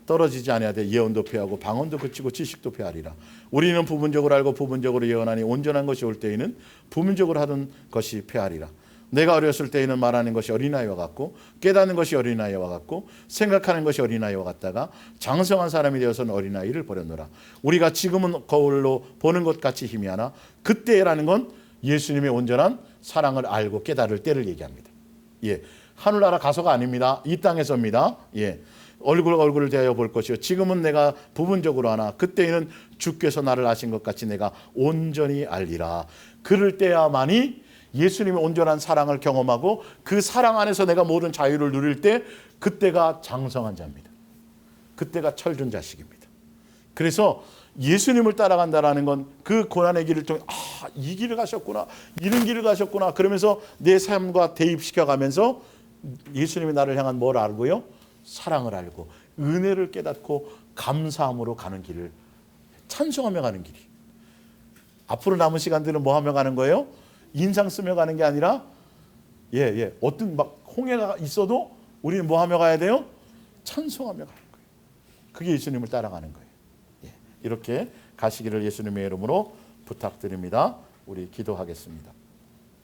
떨어지지 아니하되 예언도 패하고 방언도 그치고 지식도 패하리라. 우리는 부분적으로 알고 부분적으로 예언하니 온전한 것이 올 때에는 부분적으로 하던 것이 패하리라. 내가 어렸을 때에는 말하는 것이 어린아이와 같고 깨닫는 것이 어린아이와 같고 생각하는 것이 어린아이와 같다가 장성한 사람이 되어서는 어린아이를 버렸노라. 우리가 지금은 거울로 보는 것 같이 희미하나 그때라는 건 예수님의 온전한 사랑을 알고 깨달을 때를 얘기합니다. 예, 하늘나라 가서가 아닙니다. 이 땅에서입니다. 예, 얼굴을 대하여 볼 것이요 지금은 내가 부분적으로 하나 그때에는 주께서 나를 아신 것 같이 내가 온전히 알리라. 그럴 때야만이 예수님의 온전한 사랑을 경험하고 그 사랑 안에서 내가 모든 자유를 누릴 때 그때가 장성한 자입니다. 그때가 철준 자식입니다. 그래서 예수님을 따라간다라는 건 그 고난의 길을 통해 이 길을 가셨구나, 이런 길을 가셨구나 그러면서 내 삶과 대입시켜 가면서 예수님이 나를 향한 뭘 알고요? 사랑을 알고 은혜를 깨닫고 감사함으로 가는 길을 찬송하며 가는 길이. 앞으로 남은 시간들은 뭐 하며 가는 거예요? 인상 쓰며 가는 게 아니라 어떤 막 홍해가 있어도 우리는 뭐 하며 가야 돼요? 찬송하며 가는 거예요. 그게 예수님을 따라가는 거예요. 이렇게 가시기를 예수님의 이름으로 부탁드립니다. 우리 기도하겠습니다.